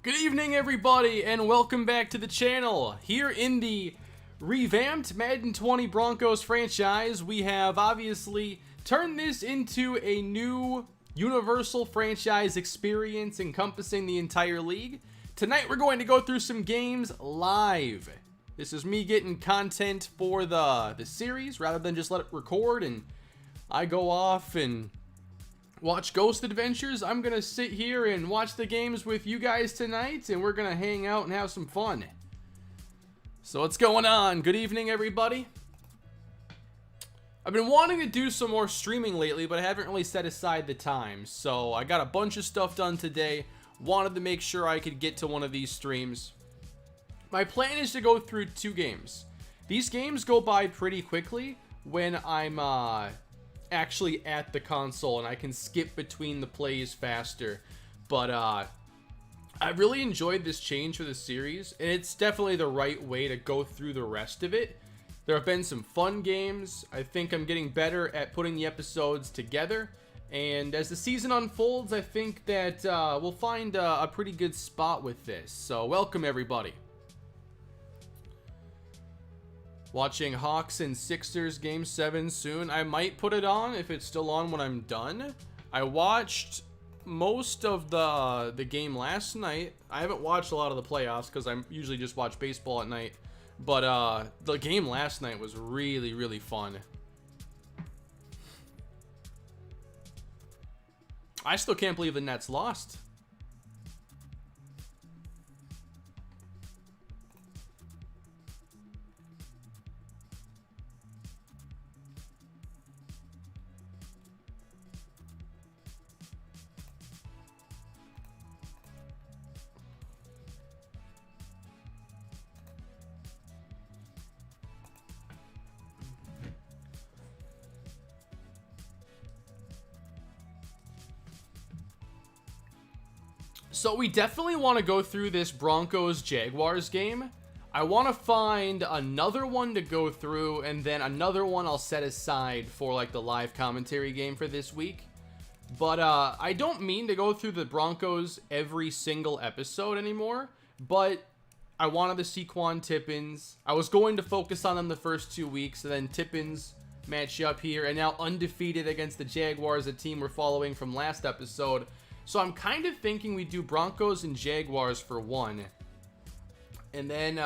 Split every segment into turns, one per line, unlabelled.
Good evening, everybody, and welcome back to the channel. Here in the revamped Madden 20 Broncos franchise, we have obviously turned this into a new universal franchise experience encompassing the entire league. Tonight, we're going to go through some games live. This is me getting content for the series rather than just let it record and I go off and watch Ghost Adventures. I'm gonna sit here and watch the games with you guys tonight, and we're gonna hang out and have some fun. So what's going on? Good evening, everybody. I've been wanting to do some more streaming lately, but I haven't really set aside the time. So I got a bunch of stuff done today. Wanted to make sure I could get to one of these streams. My plan is to go through 2 games. These games go by pretty quickly when I'm actually at the console and I can skip between the plays faster. But I really enjoyed this change for the series, and it's definitely the right way to go through the rest of it. There have been some fun games. I think I'm getting better at putting the episodes together, and as the season unfolds, I think that we'll find a pretty good spot with this. So welcome, everybody. Watching Hawks and Sixers Game 7 soon. I might put it on if it's still on when I'm done. I watched most of the game last night. I haven't watched a lot of the playoffs because I usually just watch baseball at night. But the game last night was really, really fun. I still can't believe the Nets lost. So we definitely want to go through this Broncos Jaguars game. I want to find another one to go through, and then another one I'll set aside for like the live commentary game for this week. But I don't mean to go through the Broncos every single episode anymore, but I wanted the Saquon Tippins. I was going to focus on them the first 2 weeks, and then Tippins match up here, and now Undefeated against the Jaguars, a team we're following from last episode. So I'm kind of thinking we do Broncos and Jaguars for one. And then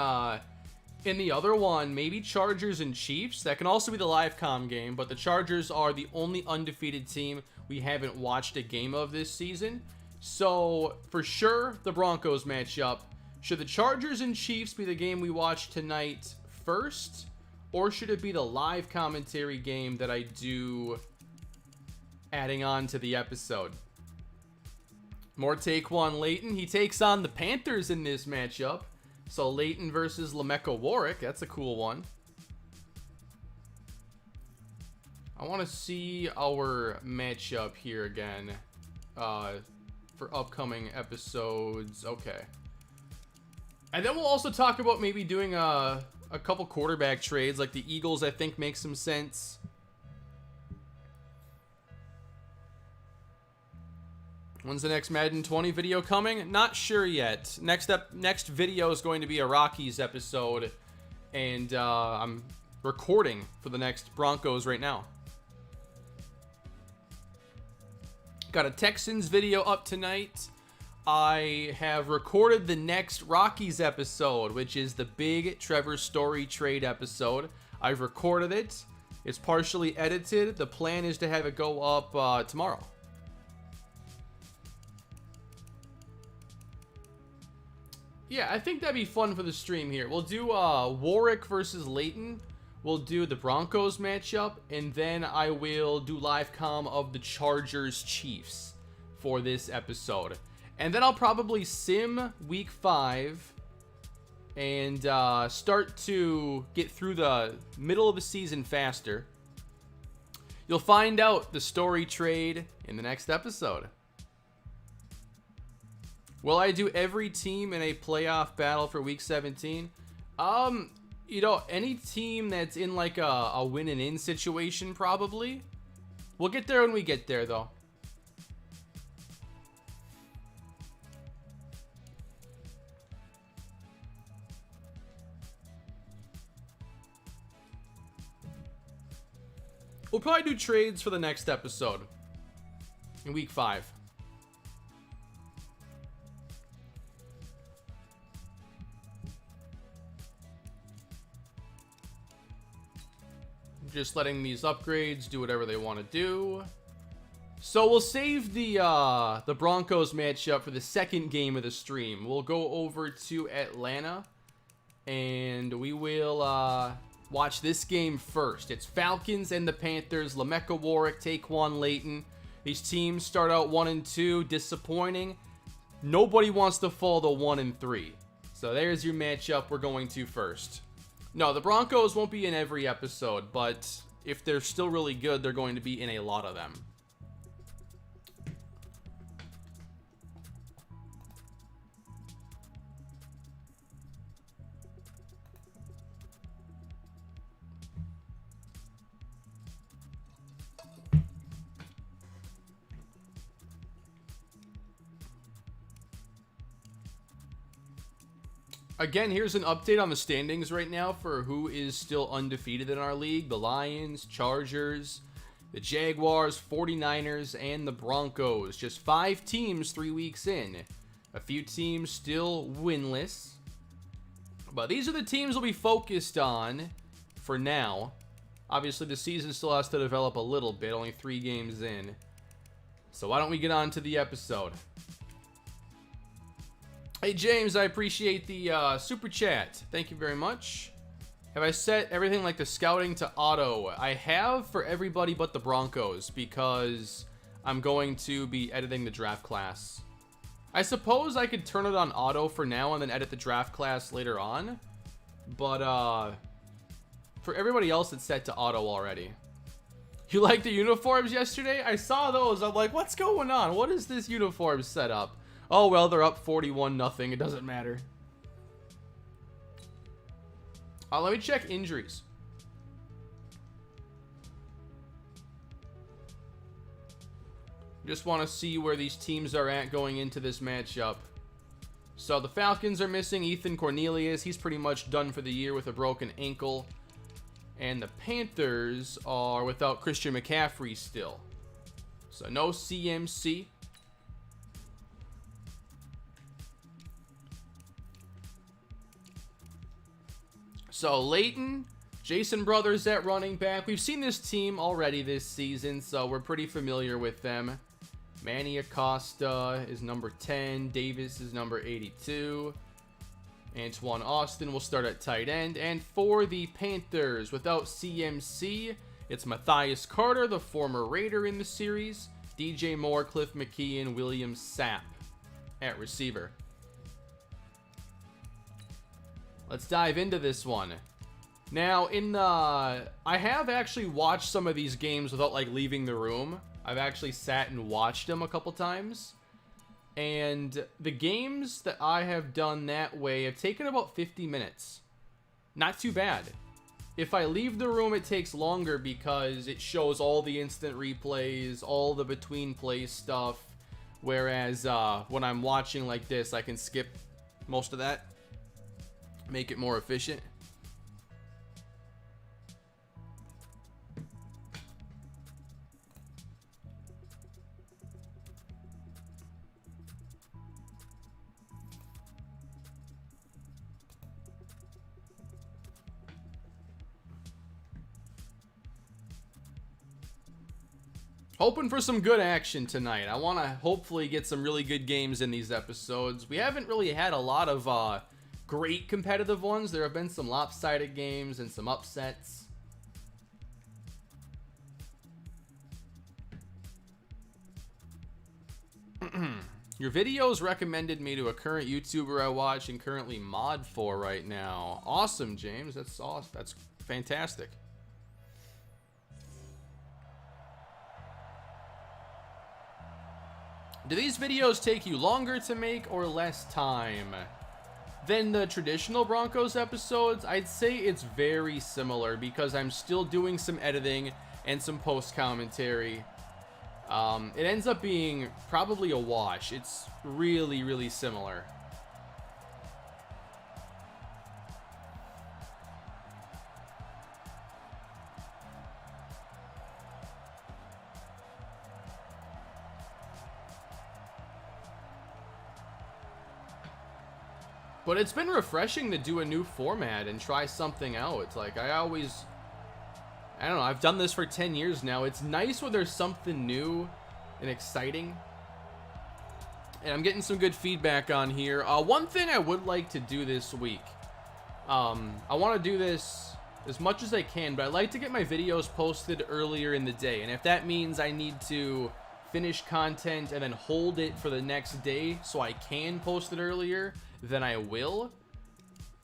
in the other one, maybe Chargers and Chiefs. That can also be the live comm game, but the Chargers are the only undefeated team we haven't watched a game of this season. So for sure, the Broncos match up. Should the Chargers and Chiefs be the game we watch tonight first? Or should it be the live commentary game that I do adding on to the episode? More Taquan Layton. He takes on the Panthers in this matchup. So Layton versus Lamecca Warwick. That's a cool one. I want to see our matchup here again for upcoming episodes. Okay. And then we'll also talk about maybe doing a couple quarterback trades. Like the Eagles, I think, makes some sense. When's the next Madden 20 video coming? Not sure yet. Next video is going to be a Rockies episode, and I'm recording for the next Broncos right now. Got a Texans video up tonight. I have recorded the next Rockies episode, which is the big Trevor Story trade episode. I've recorded it. It's partially edited. The plan is to have it go up tomorrow. Yeah, I think that'd be fun for the stream here. We'll do Warwick versus Layton. We'll do the Broncos matchup, and then I will do live comm of the Chargers Chiefs for this episode. And then I'll probably sim week 5 and start to get through the middle of the season faster. You'll find out the story trade in the next episode. Will I do every team in a playoff battle for week 17? You know, any team that's in like a win and in situation, probably. We'll get there when we get there, though. We'll probably do trades for the next episode in week 5. Just letting these upgrades do whatever they want to do. So we'll save the Broncos matchup for the second game of the stream. We'll go over to Atlanta, and we will watch this game first. It's Falcons and the Panthers. Lameka Warwick, Taquan Layton. These teams start out 1-2, disappointing. Nobody wants to fall to 1-3. So there's your matchup we're going to first. No, the Broncos won't be in every episode, but if they're still really good, they're going to be in a lot of them. Again, here's an update on the standings right now for who is still undefeated in our league. The Lions, Chargers, the Jaguars, 49ers, and the Broncos. Just 5 teams 3 weeks in. A few teams still winless. But these are the teams we'll be focused on for now. Obviously, the season still has to develop a little bit. Only 3 games in. So why don't we get on to the episode? Hey James, I appreciate the super chat. Thank you very much. Have I set everything like the scouting to auto? I have for everybody but the Broncos because I'm going to be editing the draft class. I suppose I could turn it on auto for now and then edit the draft class later on. But for everybody else it's set to auto already. You like the uniforms yesterday? I saw those. I'm like, what's going on? What is this uniform setup? Oh, well, they're up 41-0. It doesn't matter. Let me check injuries. Just want to see where these teams are at going into this matchup. So the Falcons are missing Ethan Cornelius. He's pretty much done for the year with a broken ankle. And the Panthers are without Christian McCaffrey still. So no CMC. So Layton, Jason Brothers at running back. We've seen this team already this season, so we're pretty familiar with them. Manny Acosta is number 10. Davis is number 82. Antoine Austin will start at tight end. And for the Panthers, without CMC, it's Matthias Carter, the former Raider in the series. DJ Moore, Cliff McKee, and William Sapp at receiver. Let's dive into this one. Now, I have actually watched some of these games without like leaving the room. I've actually sat and watched them a couple times. And the games that I have done that way have taken about 50 minutes. Not too bad. If I leave the room, it takes longer because it shows all the instant replays, all the between plays stuff. Whereas when I'm watching like this, I can skip most of that. Make it more efficient. Hoping for some good action tonight. I want to hopefully get some really good games in these episodes. We haven't really had a lot of great competitive ones. There have been some lopsided games and some upsets. Your videos recommended me to a current YouTuber I watch and currently mod for right now. Awesome, James. That's awesome. That's fantastic. Do these videos take you longer to make or less time than the traditional Broncos episodes? I'd say it's very similar because I'm still doing some editing and some post commentary. It ends up being probably a wash. It's really, really similar. But it's been refreshing to do a new format and try something out. It's like I don't know, I've done this for 10 years now. It's nice when there's something new and exciting. And I'm getting some good feedback on here. One thing I would like to do this week. I want to do this as much as I can, but I like to get my videos posted earlier in the day. And if that means I need to finish content and then hold it for the next day so I can post it earlier, then I will.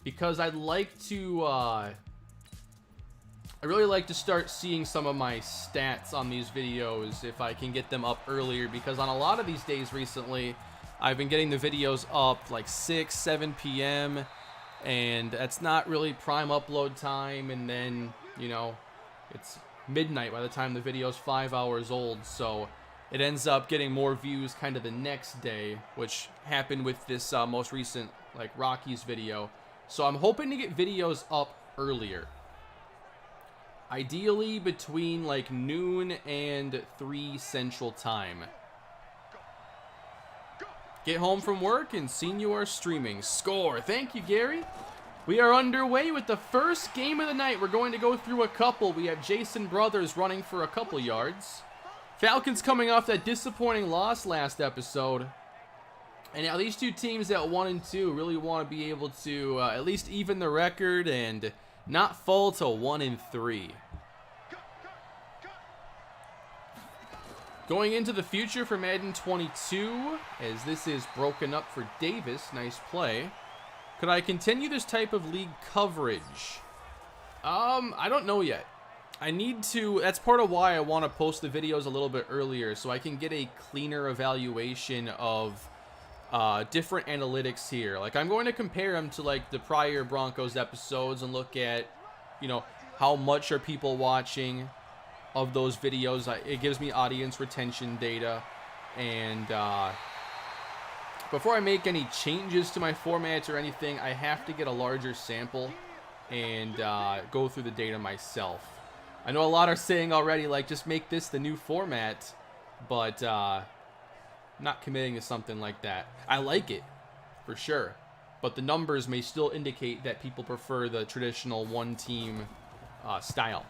Because I'd like to, I really like to start seeing some of my stats on these videos if I can get them up earlier, because on a lot of these days recently, I've been getting the videos up like 6, 7 p.m. and that's not really prime upload time, and then, you know, it's midnight by the time the video's 5 hours old, so it ends up getting more views kind of the next day, which happened with this most recent, like, Rockies video. So I'm hoping to get videos up earlier. Ideally between, like, noon and 3 Central Time. Get home from work and seen you are streaming. Score. Thank you, Gary. We are underway with the first game of the night. We're going to go through a couple. We have Jason Brothers running for a couple yards. Falcons coming off that disappointing loss last episode. And now these two teams at 1-2 really want to be able to at least even the record and not fall to 1-3. Going into the future for Madden 22, as this is broken up for Davis. Nice play. Could I continue this type of league coverage? I don't know yet. I need to, that's part of why I want to post the videos a little bit earlier, so I can get a cleaner evaluation of different analytics here. Like, I'm going to compare them to, like, the prior Broncos episodes and look at, you know, how much are people watching of those videos. It gives me audience retention data, and before I make any changes to my formats or anything, I have to get a larger sample and go through the data myself. I know a lot are saying already, like, just make this the new format, but not committing to something like that. I like it, for sure, but the numbers may still indicate that people prefer the traditional one-team style.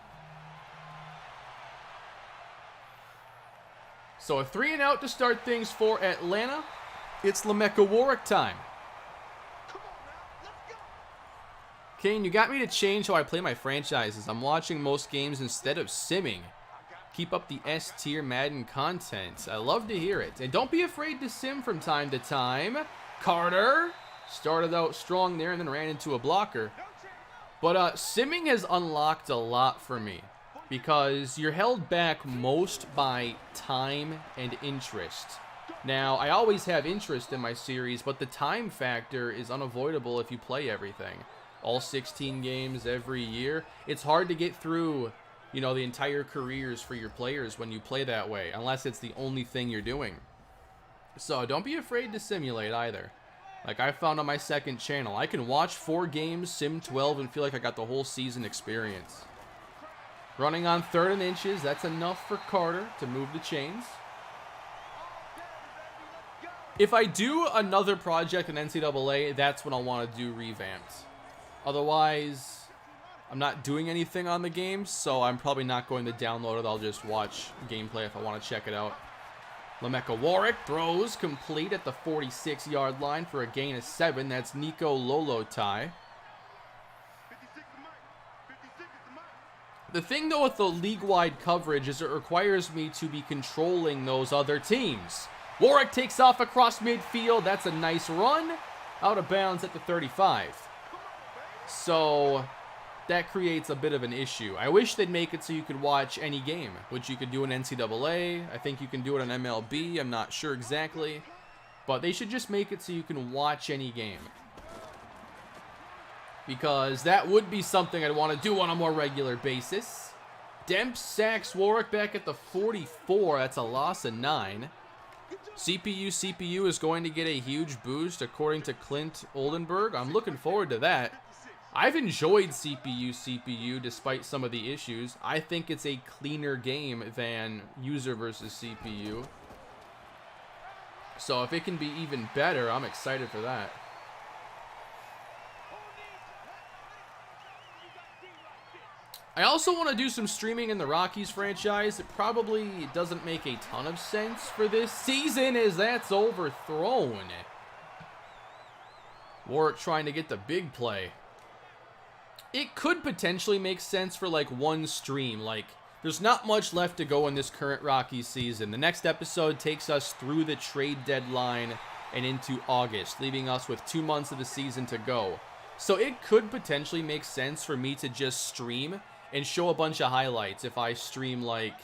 So a 3-and-out to start things for Atlanta. It's Lamecca Warwick time. Kane, you got me to change how I play my franchises. I'm watching most games instead of simming. Keep up the S-tier Madden content. I love to hear it. And don't be afraid to sim from time to time. Carter started out strong there and then ran into a blocker. But simming has unlocked a lot for me, because you're held back most by time and interest. Now, I always have interest in my series, but the time factor is unavoidable if you play everything. All 16 games every year. It's hard to get through, you know, the entire careers for your players when you play that way, unless it's the only thing you're doing. So don't be afraid to simulate either. Like I found on my second channel, I can watch 4 games, sim 12, and feel like I got the whole season experience. Running on 3rd and inches, that's enough for Carter to move the chains. If I do another project in NCAA, that's when I'll want to do revamped. Otherwise, I'm not doing anything on the game, so I'm probably not going to download it. I'll just watch gameplay if I want to check it out. Lamecca Warwick throws complete at the 46-yard line for a gain of 7. That's Nico Lolotai. The thing, though, with the league-wide coverage is it requires me to be controlling those other teams. Warwick takes off across midfield. That's a nice run. Out of bounds at the 35. So that creates a bit of an issue. I wish they'd make it so you could watch any game, which you could do in NCAA. I think you can do it on MLB. I'm not sure exactly. But they should just make it so you can watch any game, because that would be something I'd want to do on a more regular basis. Demp sacks Warwick back at the 44. That's a loss of 9. CPU is going to get a huge boost according to Clint Oldenburg. I'm looking forward to that. I've enjoyed CPU despite some of the issues. I think it's a cleaner game than user versus CPU. So if it can be even better, I'm excited for that. I also want to do some streaming in the Rockies franchise. It probably doesn't make a ton of sense for this season as that's overthrown. Warwick trying to get the big play. It could potentially make sense for like one stream. Like, there's not much left to go in this current Rockies season. The next episode takes us through the trade deadline and into August, leaving us with 2 months of the season to go. So it could potentially make sense for me to just stream and show a bunch of highlights if I stream like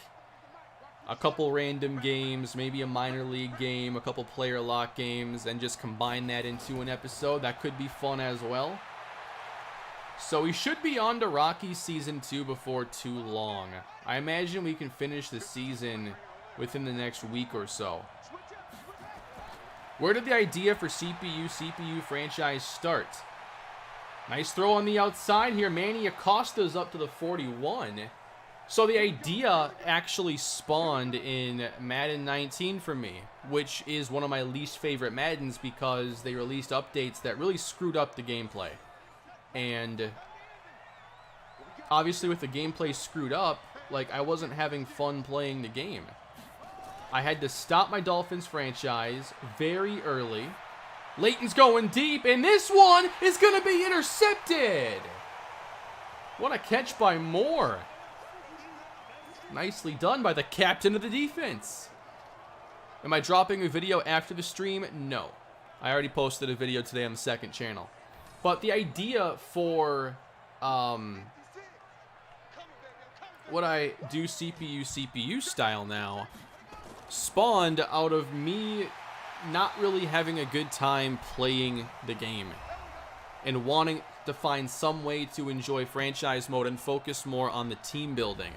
a couple random games, maybe a minor league game, a couple player lock games, and just combine that into an episode. That could be fun as well. So we should be on to Rockies Season 2 before too long. I imagine we can finish the season within the next week or so. Where did the idea for CPU franchise start? Nice throw on the outside here. Manny Acosta's up to the 41. So the idea actually spawned in Madden 19 for me, which is one of my least favorite Maddens because they released updates that really screwed up the gameplay. And obviously with the gameplay screwed up, like, I wasn't having fun playing the game. I had to stop my Dolphins franchise very early. Leighton's going deep, and this one is going to be intercepted. What a catch by Moore. Nicely done by the captain of the defense. Am I dropping a video after the stream? No. I already posted a video today on the second channel. But the idea for what I do CPU style now spawned out of me not really having a good time playing the game and wanting to find some way to enjoy franchise mode and focus more on the team building.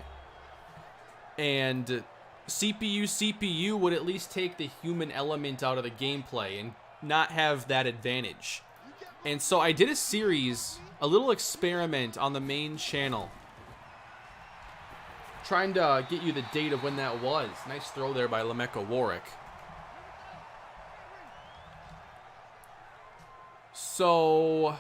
And CPU would at least take the human element out of the gameplay and not have that advantage. And so I did a series, a little experiment on the main channel, trying to get you the date of when that was. Nice throw there by Lameka Warwick. So,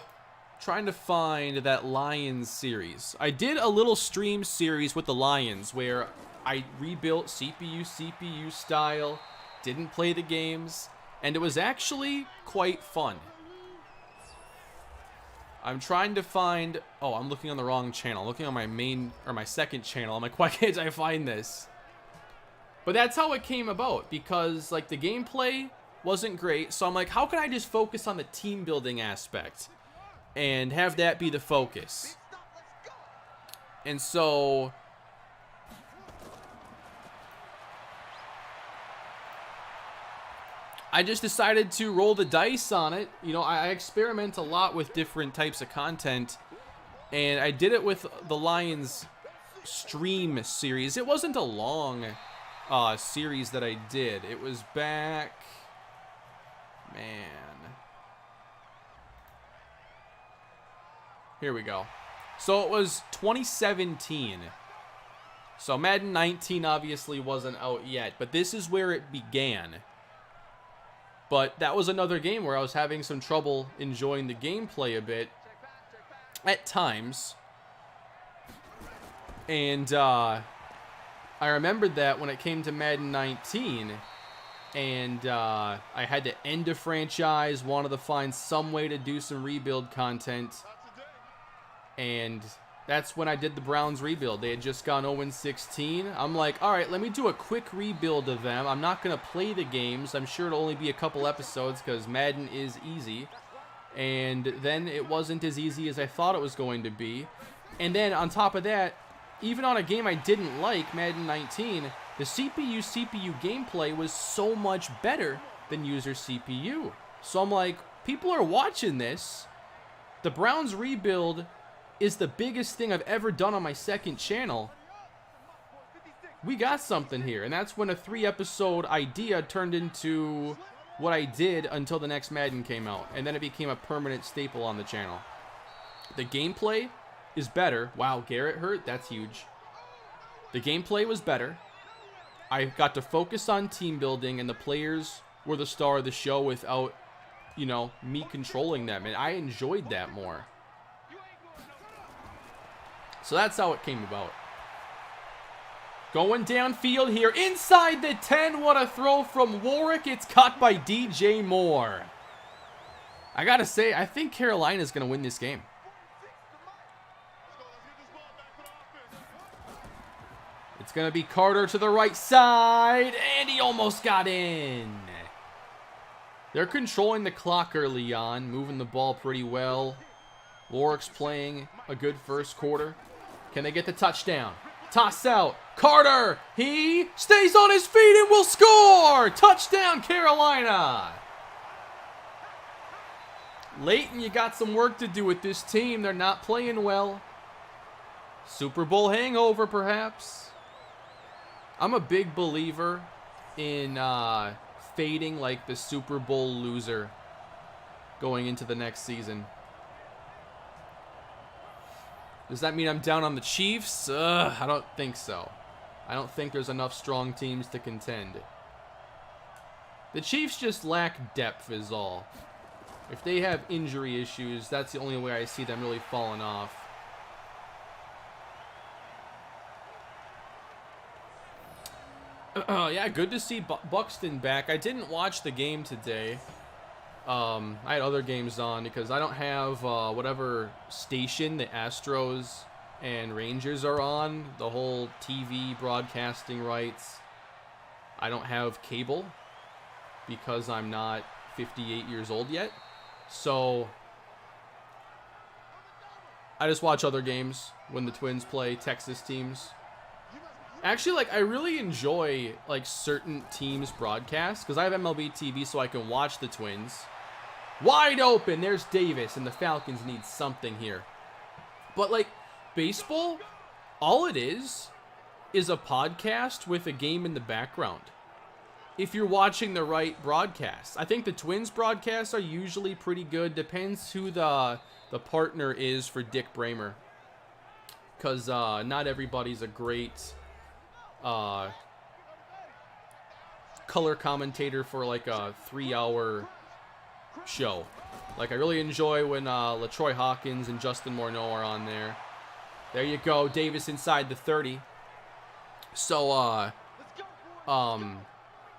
trying to find that Lions series. I did a little stream series with the Lions where I rebuilt CPU style, didn't play the games, and it was actually quite fun. I'm trying to find... Oh, I'm looking on the wrong channel. I'm looking on my main, or my second channel. I'm like, why can't I find this? But that's how it came about, because like the gameplay wasn't great. So I'm like, how can I just focus on the team building aspect and have that be the focus? And so I just decided to roll the dice on it. You know, I experiment a lot with different types of content, and I did it with the Lions stream series. It wasn't a long series that I did. It was back, man. Here we go. So it was 2017. So Madden 19 obviously wasn't out yet, but this is where it began. But that was another game where I was having some trouble enjoying the gameplay a bit at times. And I remembered that when it came to Madden 19, and I had to end a franchise, wanted to find some way to do some rebuild content. And that's when I did the Browns rebuild. They had just gone 0-16. I'm like, all right, let me do a quick rebuild of them. I'm not going to play the games. I'm sure it'll only be a couple episodes because Madden is easy. And then it wasn't as easy as I thought it was going to be. And then on top of that, even on a game I didn't like, Madden 19, the CPU gameplay was so much better than user CPU. So I'm like, people are watching this. The Browns rebuild is the biggest thing I've ever done on my second channel. We got something here. And that's when a 3-episode idea turned into what I did until the next Madden came out. And then it became a permanent staple on the channel. The gameplay is better. Wow, Garrett hurt? That's huge. The gameplay was better. I got to focus on team building, and the players were the star of the show without, you know, me controlling them. And I enjoyed that more. So that's how it came about. Going downfield here, inside the 10. What a throw from Warwick. It's caught by DJ Moore. I gotta say, I think Carolina's gonna win this game. It's gonna be Carter to the right side, and he almost got in. They're controlling the clock early on, moving the ball pretty well. Warwick's playing a good first quarter. Can they get the touchdown? Toss out. Carter, he stays on his feet and will score. Touchdown, Carolina. Leighton, you got some work to do with this team. They're not playing well. Super Bowl hangover, perhaps. I'm a big believer in fading like the Super Bowl loser going into the next season. Does that mean I'm down on the Chiefs? I don't think so. I don't think there's enough strong teams to contend. The Chiefs just lack depth is all. If they have injury issues, that's the only way I see them really falling off. Yeah, good to see Buxton back. I didn't watch the game today. I had other games on because I don't have whatever station the Astros and Rangers are on. The whole TV broadcasting rights. I don't have cable because I'm not 58 years old yet. So I just watch other games when the Twins play Texas teams. Actually, like, I really enjoy, like, certain teams' broadcasts because I have MLB TV so I can watch the Twins. Wide open. There's Davis, and the Falcons need something here. But, like, baseball, all it is a podcast with a game in the background. If you're watching the right broadcast. I think the Twins broadcasts are usually pretty good. Depends who the partner is for Dick Bramer. Because not everybody's a great color commentator for like a 3-hour show. Like, I really enjoy when LaTroy Hawkins and Justin Morneau are on there. There you go, Davis inside the 30. So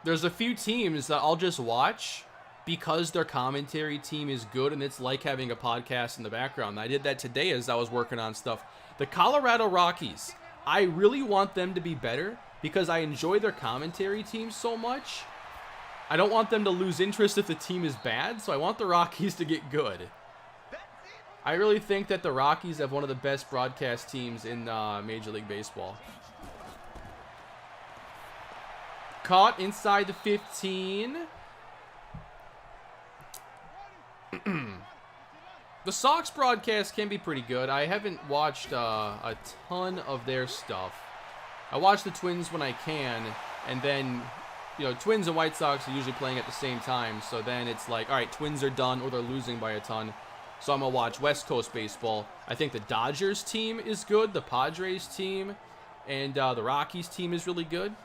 there's a few teams that I'll just watch because their commentary team is good, and it's like having a podcast in the background. I did that today as I was working on stuff. The Colorado Rockies, I really want them to be better because I enjoy their commentary team so much. I don't want them to lose interest if the team is bad, so I want the Rockies to get good. I really think that the Rockies have one of the best broadcast teams in Major League Baseball. Caught inside the 15. The Sox broadcast can be pretty good. I haven't watched a ton of their stuff. I watch the Twins when I can, and then, you know, Twins and White Sox are usually playing at the same time, so then it's like, all right, Twins are done or they're losing by a ton, so I'm going to watch West Coast baseball. I think the Dodgers team is good, the Padres team, and the Rockies team is really good.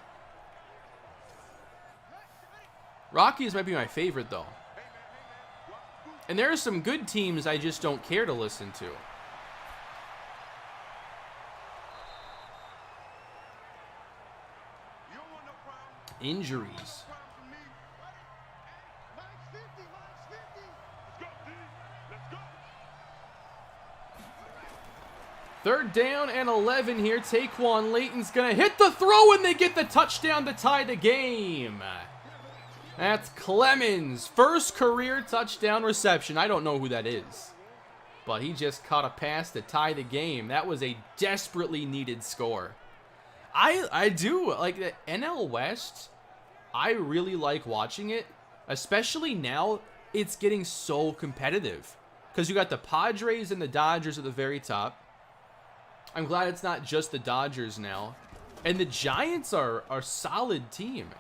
Rockies might be my favorite, though. And there are some good teams I just don't care to listen to. Injuries. Third down and 11 here. Taquan Leighton's going to hit the throw, and they get the touchdown to tie the game. That's Clemens' first career touchdown reception. I don't know who that is, but he just caught a pass to tie the game. That was a desperately needed score. I do like the NL West. I really like watching it, especially now it's getting so competitive because you got the Padres and the Dodgers at the very top. I'm glad it's not just the Dodgers now, and the Giants are a solid team.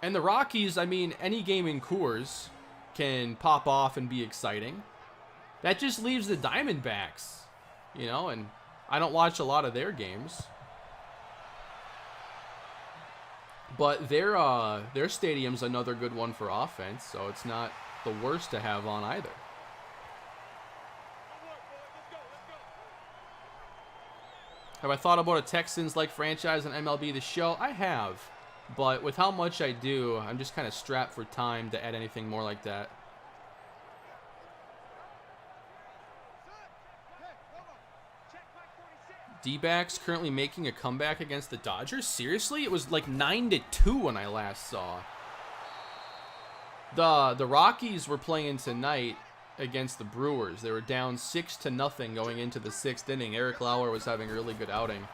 And the Rockies, I mean, any game in Coors can pop off and be exciting. That just leaves the Diamondbacks, you know, and I don't watch a lot of their games. But their stadium's another good one for offense, so it's not the worst to have on either. Have I thought about a Texans like franchise on MLB The Show? I have. But with how much I do, I'm just kind of strapped for time to add anything more like that. D-backs currently making a comeback against the Dodgers? Seriously? It was like 9-2 when I last saw. The Rockies were playing tonight against the Brewers. They were down 6-0 going into the 6th inning. Eric Lauer was having a really good outing.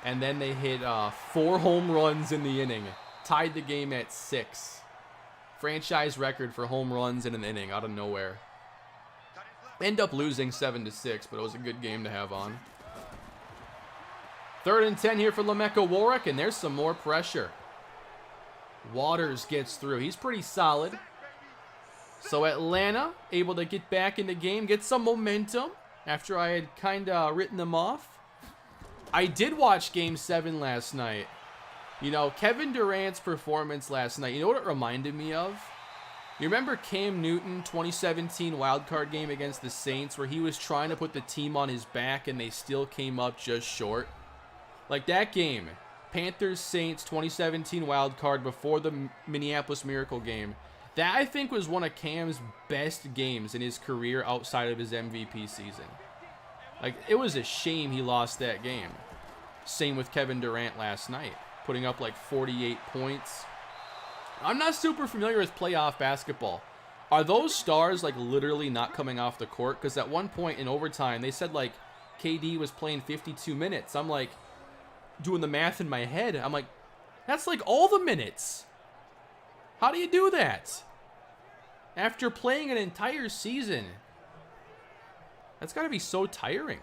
And then they hit 4 home runs in the inning. Tied the game at 6. Franchise record for home runs in an inning out of nowhere. End up losing 7-6, but it was a good game to have on. 3rd and 10 here for Lameka Warrick, and there's some more pressure. Waters gets through. He's pretty solid. So Atlanta able to get back in the game, get some momentum after I had kind of written them off. I did watch Game 7 last night. You know, Kevin Durant's performance last night, you know what it reminded me of? You remember Cam Newton, 2017 wildcard game against the Saints, where he was trying to put the team on his back and they still came up just short? Like that game, Panthers Saints 2017 wild card before the Minneapolis Miracle game. That I think was one of Cam's best games in his career outside of his MVP season. Like it was a shame he lost that game. Same with Kevin Durant last night, putting up like 48 points. I'm not super familiar with playoff basketball. Are those stars like literally not coming off the court? Because at one point in overtime, they said like KD was playing 52 minutes. I'm like, doing the math in my head, I'm like, that's like all the minutes. How do you do that? After playing an entire season. That's got to be so tiring.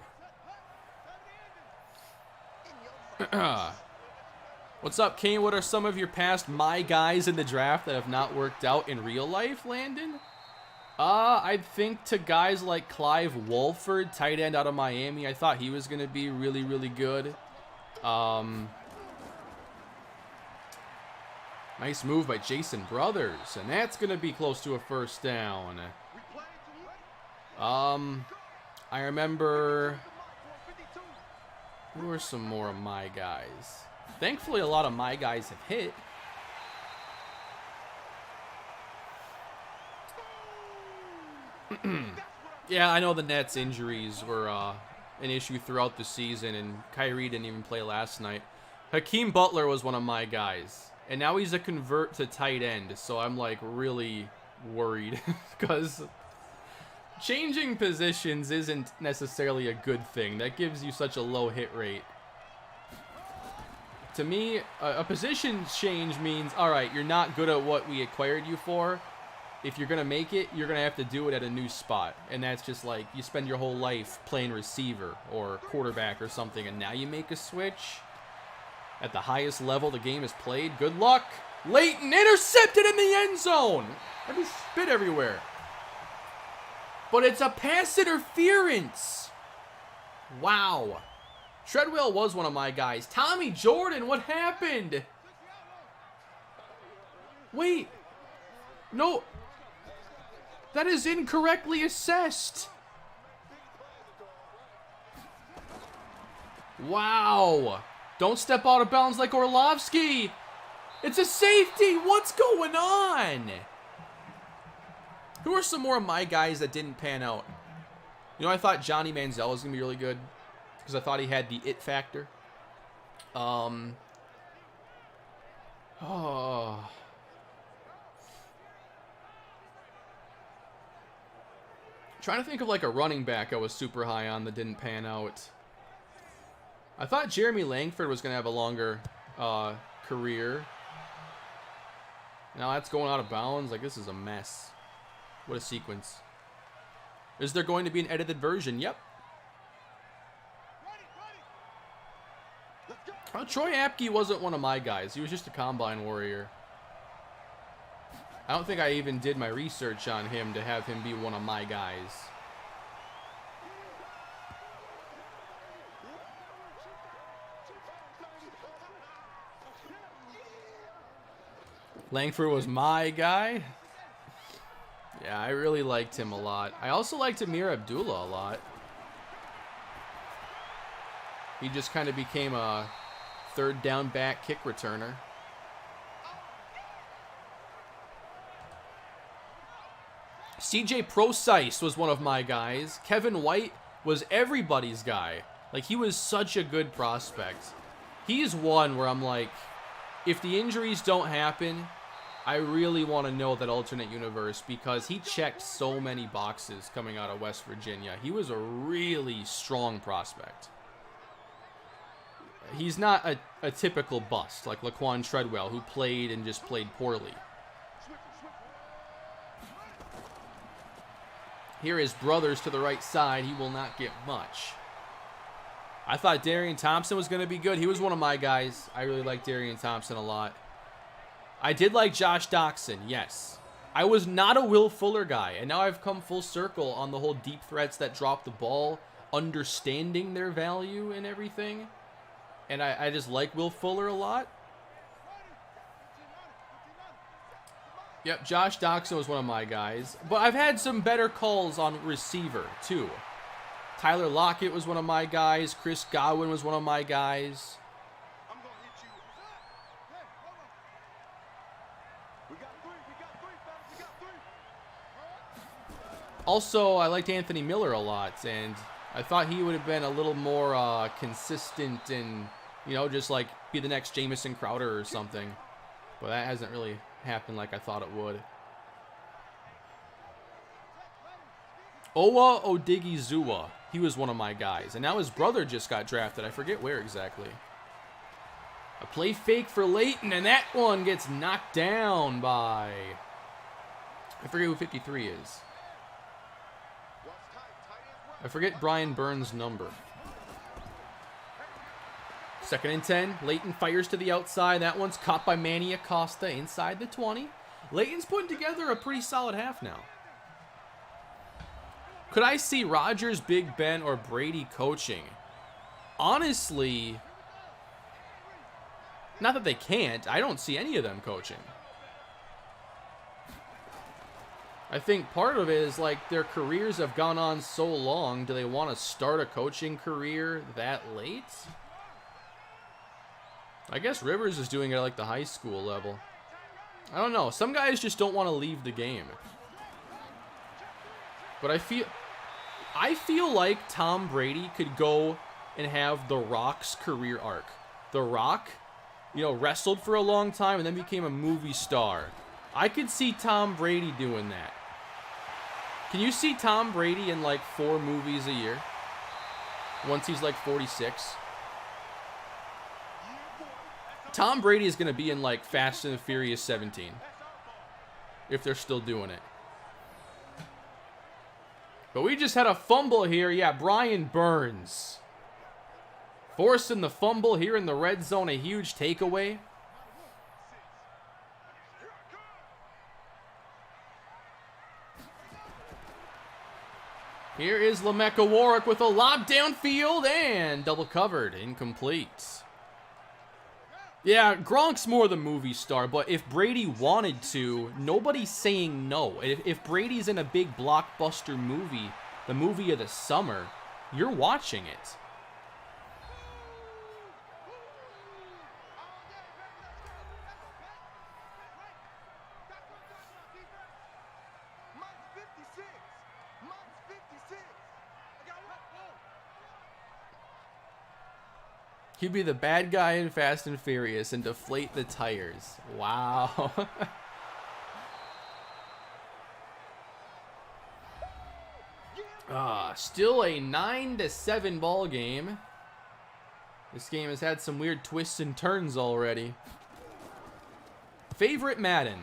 What's up, Kane? What are some of your past my guys in the draft that have not worked out in real life, Landon? I think to guys like Clive Wolford, tight end out of Miami. I thought he was going to be really, really good. Nice move by Jason Brothers, and that's going to be close to a first down. I remember, who are some more of my guys? Thankfully, a lot of my guys have hit. Yeah, I know the Nets injuries were, an issue throughout the season, and Kyrie didn't even play last night. Hakeem Butler was one of my guys, and now he's a convert to tight end, so I'm like really worried because changing positions isn't necessarily a good thing. That gives you such a low hit rate. To me, a position change means, all right, you're not good at what we acquired you for. If you're going to make it, you're going to have to do it at a new spot. And that's just like you spend your whole life playing receiver or quarterback or something, and now you make a switch at the highest level the game is played. Good luck. Leighton intercepted in the end zone. I just spit everywhere. But it's a pass interference. Wow. Treadwell was one of my guys. Tommy Jordan, what happened? Wait. No. That is incorrectly assessed. Wow. Don't step out of bounds like Orlovsky. It's a safety. What's going on? Who are some more of my guys that didn't pan out? You know, I thought Johnny Manziel was going to be really good because I thought he had the it factor. Trying to think of like a running back I was super high on that didn't pan out. I thought Jeremy Langford was going to have a longer career. Now that's going out of bounds. Like, this is a mess. What a sequence. Is there going to be an edited version? Yep. Troy Apke wasn't one of my guys. He was just a combine warrior. I don't think I even did my research on him to have him be one of my guys. Langford was my guy. Yeah, I really liked him a lot. I also liked Amir Abdullah a lot. He just kind of became a third down back kick returner. CJ Procise was one of my guys. Kevin White was everybody's guy. Like, he was such a good prospect. He's one where I'm like, if the injuries don't happen, I really want to know that alternate universe because he checked so many boxes coming out of West Virginia. He was a really strong prospect. He's not a typical bust like Laquan Treadwell, who played and just played poorly. Here is Brothers to the right side. He will not get much. I thought Darian Thompson was going to be good. He was one of my guys. I really like Darian Thompson a lot. I did like Josh Doxson, yes. I was not a Will Fuller guy, and now I've come full circle on the whole deep threats that drop the ball, understanding their value and everything. And I just like Will Fuller a lot. Yep, Josh Doxson was one of my guys. But I've had some better calls on receiver, too. Tyler Lockett was one of my guys. Chris Godwin was one of my guys. Also, I liked Anthony Miller a lot, and I thought he would have been a little more consistent and, you know, just like be the next Jamison Crowder or something. But that hasn't really happened like I thought it would. Owa Odigizua. He was one of my guys. And now his brother just got drafted. I forget where exactly. A play fake for Leighton, and that one gets knocked down by... I forget who 53 is. I forget Brian Burns' number. 2nd and 10. Leighton fires to the outside. That one's caught by Manny Acosta inside the 20. Leighton's putting together a pretty solid half now. Could I see Rodgers, Big Ben, or Brady coaching? Honestly, not that they can't. I don't see any of them coaching. I think part of it is like their careers have gone on so long. Do they want to start a coaching career that late? I guess Rivers is doing it at like the high school level. I don't know. Some guys just don't want to leave the game. But I feel like Tom Brady could go and have The Rock's career arc. The Rock, you know, wrestled for a long time and then became a movie star. I could see Tom Brady doing that. Can you see Tom Brady in like 4 movies a year? Once he's like 46. Tom Brady is going to be in like Fast and the Furious 17. If they're still doing it. But we just had a fumble here. Yeah, Brian Burns. Forcing the fumble here in the red zone. A huge takeaway. Here is Lamecca Warwick with a lob downfield and double covered. Incomplete. Yeah, Gronk's more the movie star, but if Brady wanted to, nobody's saying no. If Brady's in a big blockbuster movie, the movie of the summer, you're watching it. He'd be the bad guy in Fast and Furious and deflate the tires. Wow. Still a 9-7 ball game. This game has had some weird twists and turns already. Favorite Madden.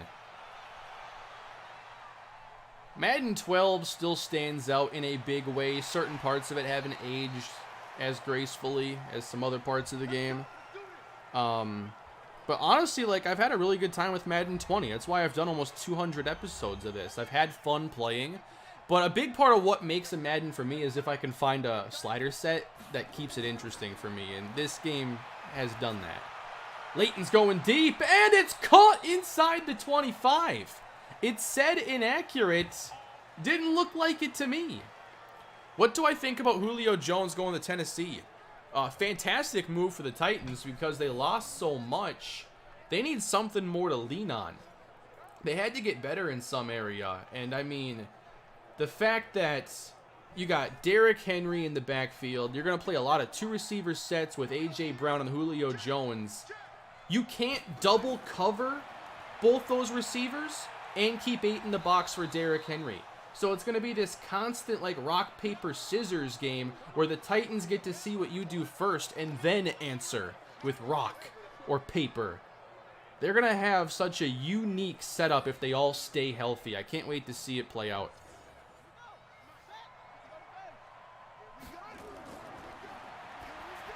Madden 12 still stands out in a big way. Certain parts of it haven't aged as gracefully as some other parts of the game. But honestly, like, I've had a really good time with Madden 20. That's why I've done almost 200 episodes of this. I've had fun playing. But a big part of what makes a Madden for me is if I can find a slider set that keeps it interesting for me. And this game has done that. Leighton's going deep, and it's caught inside the 25. It said inaccurate. Didn't look like it to me. What do I think about Julio Jones going to Tennessee? fantastic move for the Titans because they lost so much. They need something more to lean on. They had to get better in some area. And, I mean, the fact that you got Derrick Henry in the backfield, you're going to play a lot of two-receiver sets with A.J. Brown and Julio Jones. You can't double cover both those receivers and keep 8 in the box for Derrick Henry. So it's going to be this constant, like, rock, paper, scissors game where the Titans get to see what you do first and then answer with rock or paper. They're going to have such a unique setup if they all stay healthy. I can't wait to see it play out.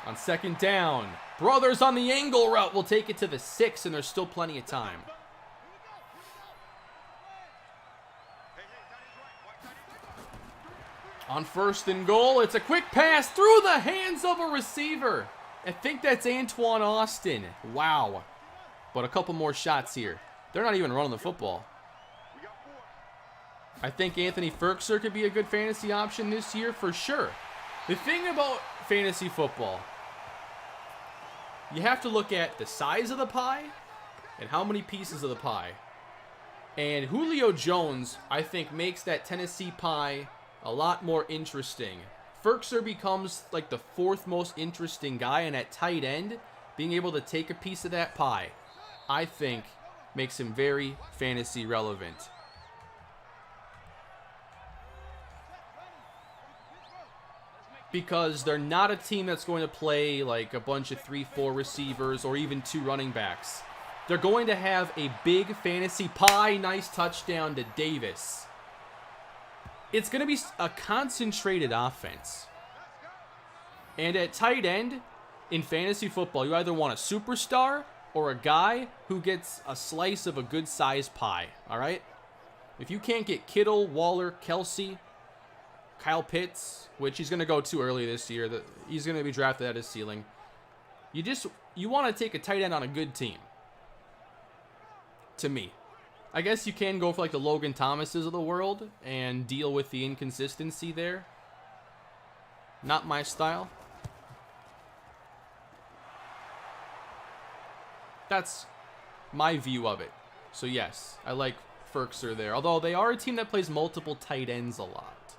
On second down, brothers on the angle route will take it to the 6, and there's still plenty of time. On first and goal, it's a quick pass through the hands of a receiver. I think that's Antoine Austin. Wow. But a couple more shots here. They're not even running the football. I think Anthony Firkser could be a good fantasy option this year for sure. The thing about fantasy football, you have to look at the size of the pie and how many pieces of the pie. And Julio Jones, I think, makes that Tennessee pie a lot more interesting. Firkser becomes like the 4th most interesting guy, and at tight end, being able to take a piece of that pie, I think, makes him very fantasy relevant. Because they're not a team that's going to play like a bunch of 3-4 receivers or even 2 running backs. They're going to have a big fantasy pie. Nice touchdown to Davis. It's going to be a concentrated offense. And at tight end, in fantasy football, you either want a superstar or a guy who gets a slice of a good-sized pie, all right? If you can't get Kittle, Waller, Kelsey, Kyle Pitts, which he's going to go too early this year, he's going to be drafted at his ceiling. You want to take a tight end on a good team, to me. I guess you can go for like the Logan Thomases of the world and deal with the inconsistency there. Not my style. That's my view of it. So yes, I like Firkser there. Although they are a team that plays multiple tight ends a lot.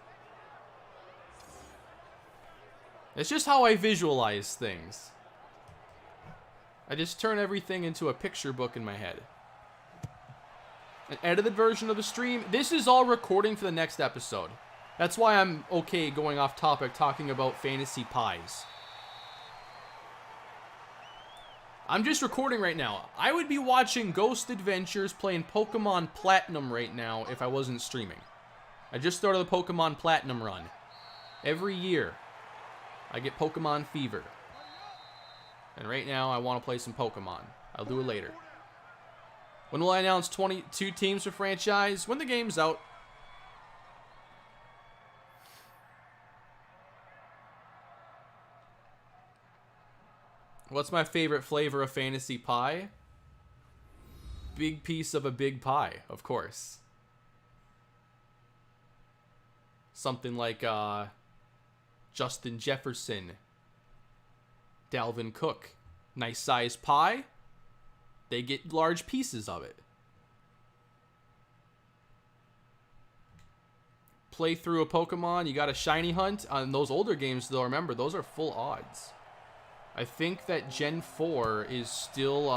It's just how I visualize things. I just turn everything into a picture book in my head. An edited version of the stream. This is all recording for the next episode. That's why I'm okay going off topic talking about fantasy pies. I'm just recording right now. I would be watching Ghost Adventures playing Pokemon Platinum right now if I wasn't streaming. I just started the Pokemon Platinum run. Every year, I get Pokemon fever. And right now, I want to play some Pokemon. I'll do it later. When will I announce 22 teams for franchise? When the game's out. What's my favorite flavor of fantasy pie? Big piece of a big pie, of course. Something like Justin Jefferson, Dalvin Cook. Nice size pie. They get large pieces of it. Play through a Pokemon, you got a shiny hunt. On those older games, though, remember, those are full odds. I think that Gen 4 is still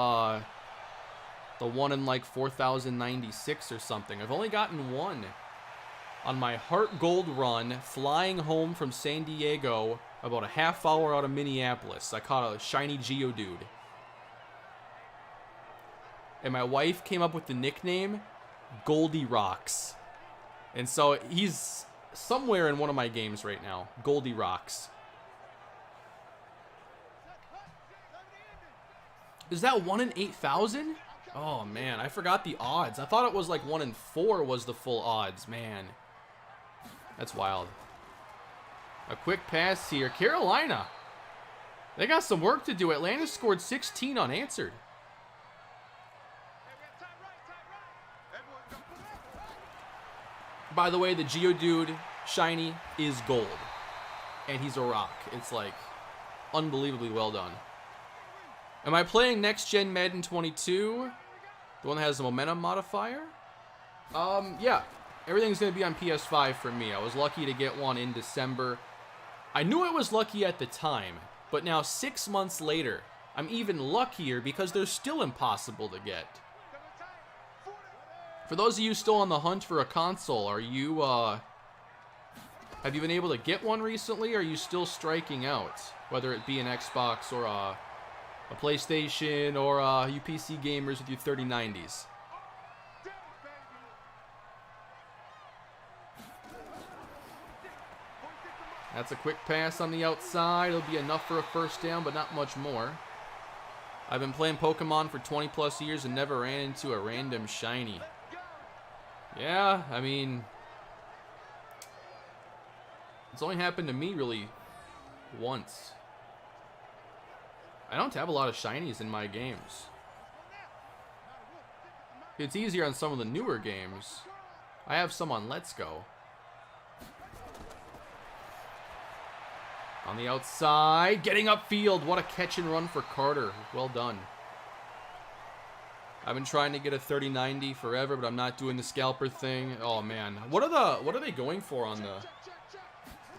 the one in like 4096 or something. I've only gotten one on my Heart Gold run, flying home from San Diego about a half hour out of Minneapolis. I caught a shiny Geodude. And my wife came up with the nickname Goldie Rocks. And so he's somewhere in one of my games right now. Goldie Rocks. Is that 1 in 8,000? Oh, man. I forgot the odds. I thought it was like 1 in 4 was the full odds. Man. That's wild. A quick pass here. Carolina. They got some work to do. Atlanta scored 16 unanswered. By the way, the Geodude shiny is gold. And he's a rock. It's like unbelievably well done. Am I playing Next Gen Madden 22? The one that has the momentum modifier? Yeah. Everything's going to be on PS5 for me. I was lucky to get one in December. I knew I was lucky at the time, but now 6 months later, I'm even luckier because they're still impossible to get. For those of you still on the hunt for a console, are you, have you been able to get one recently, or are you still striking out? Whether it be an Xbox or a PlayStation, or you PC gamers with your 3090s. That's a quick pass on the outside. It'll be enough for a first down, but not much more. I've been playing Pokemon for 20 plus years and never ran into a random shiny. Yeah, I mean, it's only happened to me really once. I don't have a lot of shinies in my games. It's easier on some of the newer games. I have some on Let's Go. On the outside, getting upfield. What a catch and run for Carter. Well done. I've been trying to get a 3090 forever, but I'm not doing the scalper thing. Oh man, what are they going for on the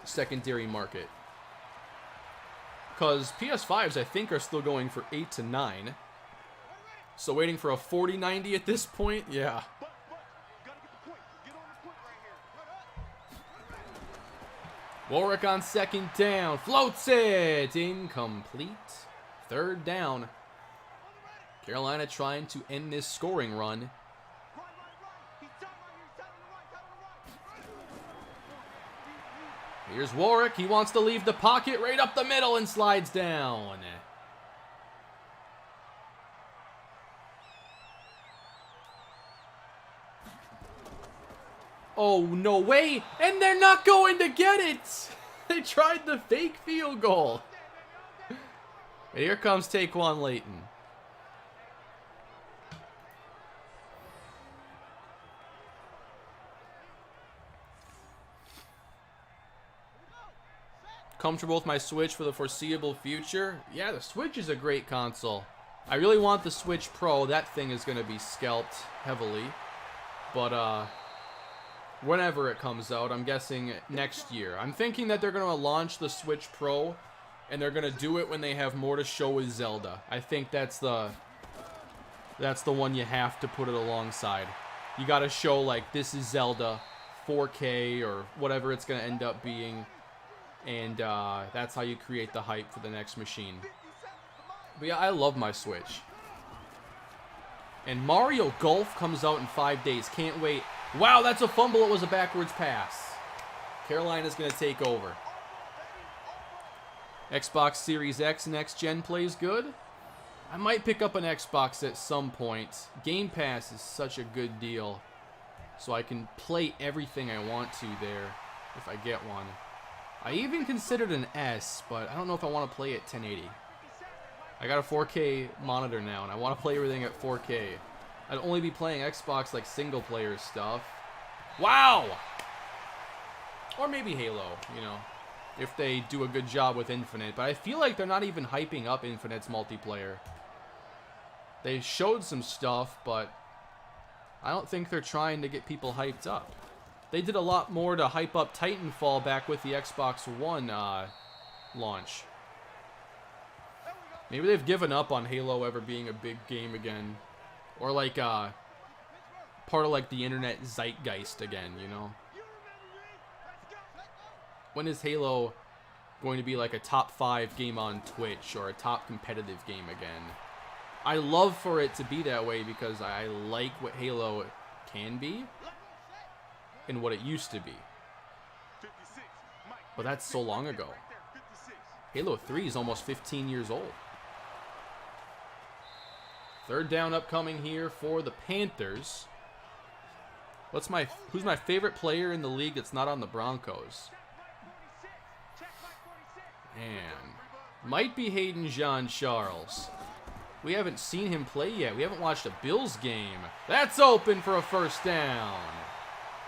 secondary market? Because PS5s I think are still going for 8 to 9. So waiting for a 4090 at this point, yeah. Warwick on second down, floats it, incomplete. Third down. Carolina trying to end this scoring run. Here's Warwick, he wants to leave the pocket right up the middle and slides down. Oh, no way. And they're not going to get it. They tried the fake field goal. And here comes Taquan Layton. Comfortable with my Switch for the foreseeable future? Yeah, the Switch is a great console. I really want the Switch Pro. That thing is going to be scalped heavily. But, whenever it comes out, I'm guessing next year. I'm thinking that they're going to launch the Switch Pro, and they're going to do it when they have more to show with Zelda. I think that's the one you have to put it alongside. You got to show, like, this is Zelda, 4K, or whatever it's going to end up being. And that's how you create the hype for the next machine. But yeah, I love my Switch. And Mario Golf comes out in 5 days. Can't wait. Wow, that's a fumble. It was a backwards pass. Carolina's going to take over. Xbox Series X Next Gen plays good. I might pick up an Xbox at some point. Game Pass is such a good deal. So I can play everything I want to there if I get one. I even considered an S, but I don't know if I want to play at 1080. I got a 4K monitor now, and I want to play everything at 4K. I'd only be playing Xbox, like, single-player stuff. Wow! Or maybe Halo, you know, if they do a good job with Infinite. But I feel like they're not even hyping up Infinite's multiplayer. They showed some stuff, but I don't think they're trying to get people hyped up. They did a lot more to hype up Titanfall back with the Xbox One launch. Maybe they've given up on Halo ever being a big game again. Or like part of like the internet zeitgeist again, you know? When is Halo going to be like a top 5 game on Twitch or a top competitive game again? I love for it to be that way because I like what Halo can be and what it used to be. But that's so long ago. Halo 3 is almost 15 years old. Third down upcoming here for the Panthers. Who's my favorite player in the league that's not on the Broncos? Man, might be Hayden Jean-Charles. We haven't seen him play yet. We haven't watched a Bills game. That's open for a first down.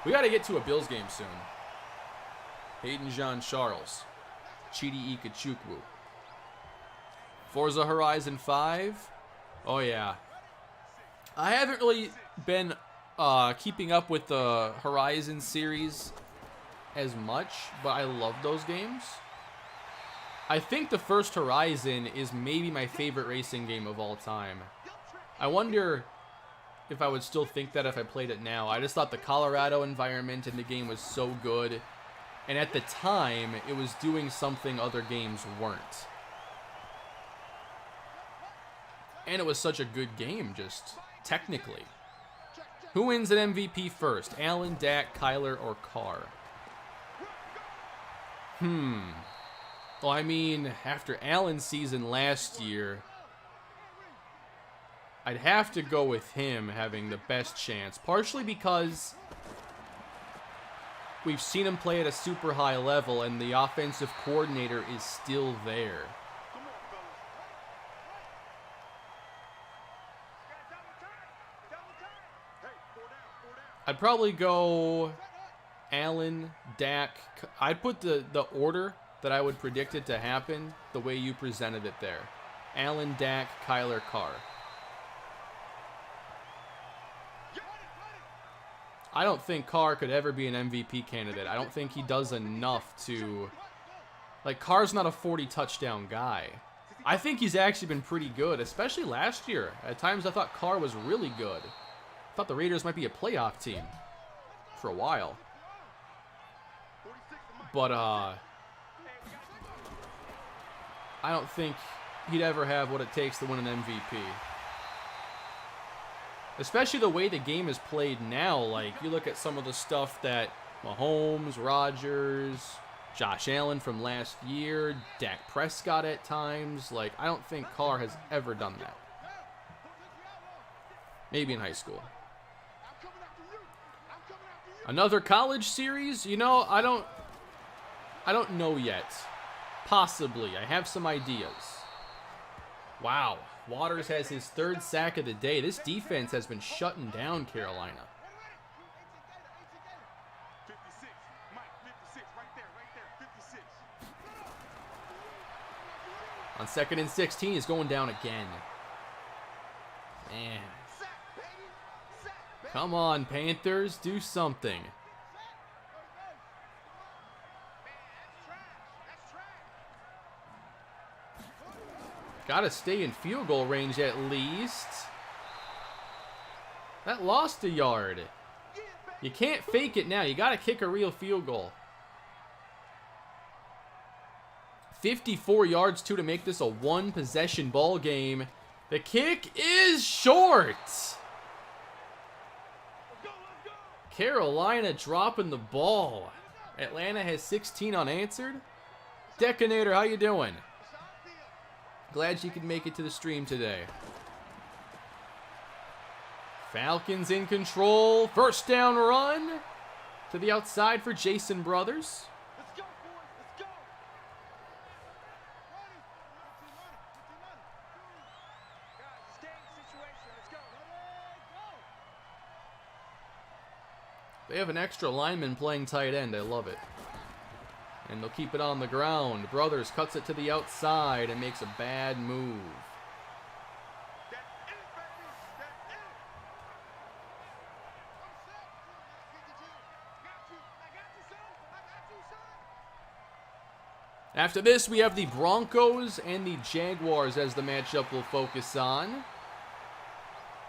We got to get to a Bills game soon. Hayden Jean-Charles. Chidi Ikechukwu. Forza Horizon 5. Oh, yeah. I haven't really been keeping up with the Horizon series as much, but I love those games. I think the first Horizon is maybe my favorite racing game of all time. I wonder if I would still think that if I played it now. I just thought the Colorado environment in the game was so good. And at the time, it was doing something other games weren't. And it was such a good game, just technically. Who wins an MVP first? Allen, Dak, Kyler, or Carr? Well, I mean, after Allen's season last year, I'd have to go with him having the best chance. Partially because we've seen him play at a super high level, and the offensive coordinator is still there. I'd probably go Allen, Dak. I'd put the order that I would predict it to happen the way you presented it there. Allen, Dak, Kyler, Carr. I don't think Carr could ever be an MVP candidate. I don't think he does enough to... Like, Carr's not a 40-touchdown guy. I think he's actually been pretty good, especially last year. At times I thought Carr was really good. I thought the Raiders might be a playoff team for a while. But, I don't think he'd ever have what it takes to win an MVP. Especially the way the game is played now. Like, you look at some of the stuff that Mahomes, Rodgers, Josh Allen from last year, Dak Prescott at times. Like, I don't think Carr has ever done that. Maybe in high school. Another college series? You know, I don't know yet. Possibly. I have some ideas. Wow. Waters has his third sack of the day. This defense has been shutting down Carolina. On 2nd and 16, he's going down again. Man. Come on, Panthers. Do something. Gotta stay in field goal range at least. That lost a yard. You can't fake it now. You gotta kick a real field goal. 54 yards, too, to make this a one-possession ball game. The kick is short. Carolina dropping the ball. Atlanta has 16 unanswered. Deconator, how you doing? Glad you could make it to the stream today. Falcons in control. First down run to the outside for Jason Brothers.
Let's go, boys. Let's go. Guys, stay in situation. Let's go.
They have an extra lineman playing tight end. I love it. And they'll keep it on the ground. Brothers cuts it to the outside and makes a bad move. After this, we have the Broncos and the Jaguars as the matchup we'll focus on.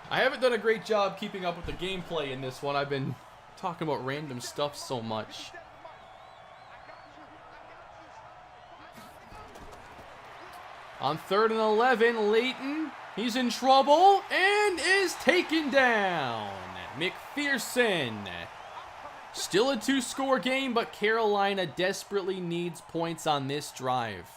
I haven't done a great job keeping up with the gameplay in this one. I've been talking about random stuff so much. On 3rd and 11, Leighton, he's in trouble and is taken down. McPherson. Still a 2-score game, but Carolina desperately needs points on this drive.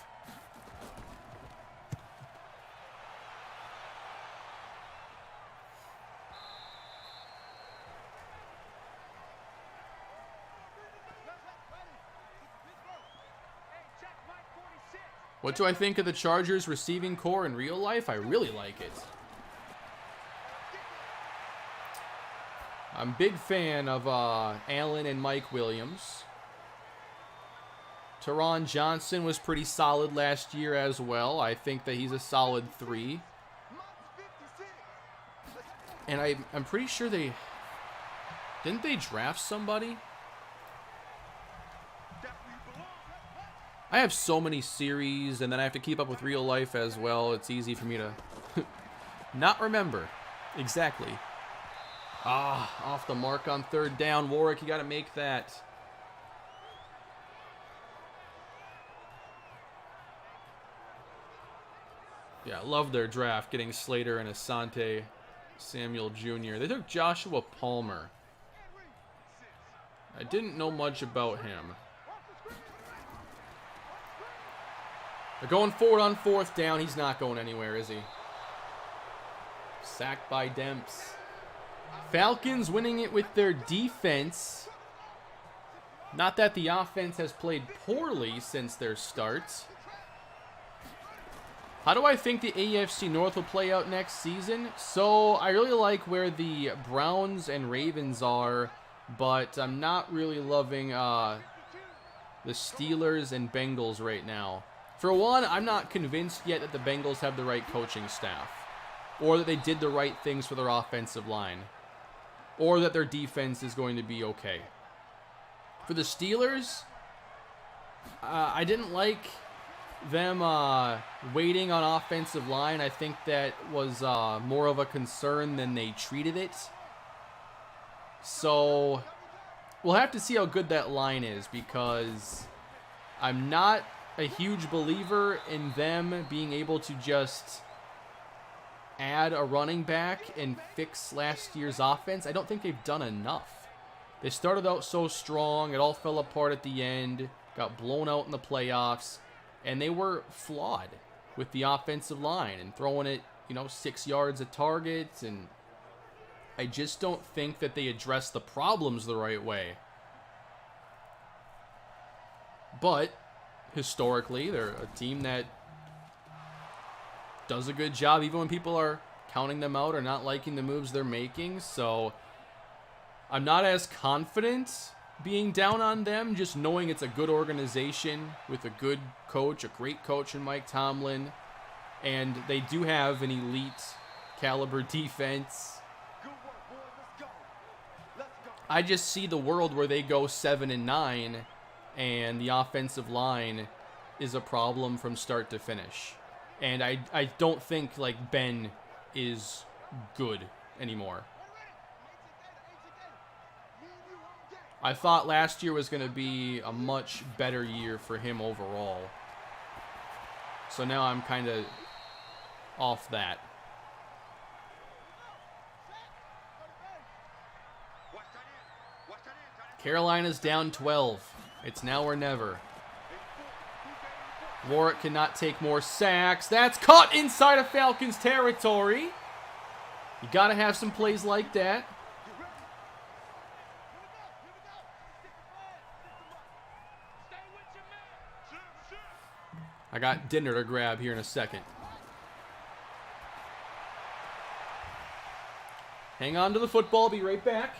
What do I think of the Chargers receiving core in real life? I really like it. I'm a big fan of Allen and Mike Williams. Teron Johnson was pretty solid last year as well. I think that he's a solid 3. And I'm pretty sure they... Didn't they draft somebody? I have so many series, and then I have to keep up with real life as well. It's easy for me to not remember exactly. Off the mark on 3rd down. Warwick, you got to make that. Yeah, I love their draft, getting Slater and Asante Samuel Jr. They took Joshua Palmer. I didn't know much about him. They're going forward on 4th down. He's not going anywhere, is he? Sacked by Demps. Falcons winning it with their defense. Not that the offense has played poorly since their start. How do I think the AFC North will play out next season? So, I really like where the Browns and Ravens are, but I'm not really loving the Steelers and Bengals right now. For one, I'm not convinced yet that the Bengals have the right coaching staff, or that they did the right things for their offensive line, or that their defense is going to be okay. For the Steelers, I didn't like them waiting on offensive line. I think that was more of a concern than they treated it. So we'll have to see how good that line is, because I'm not a huge believer in them being able to just add a running back and fix last year's offense. I don't think they've done enough. They started out so strong. It all fell apart at the end. Got blown out in the playoffs. And they were flawed with the offensive line and throwing it, 6 yards at targets. And I just don't think that they addressed the problems the right way. But historically, they're a team that does a good job even when people are counting them out or not liking the moves they're making. So I'm not as confident being down on them, just knowing it's a good organization with a good coach, a great coach in Mike Tomlin, and they do have an elite caliber defense. I just see the world where they go 7-9 and the offensive line is a problem from start to finish. And I don't think Ben is good anymore. I thought last year was going to be a much better year for him overall. So now I'm kind of off that. Carolina's down 12. It's now or never. Warwick cannot take more sacks. That's caught inside of Falcons territory. You got to have some plays like that. I got dinner to grab here in a second. Hang on to the football. Be right back.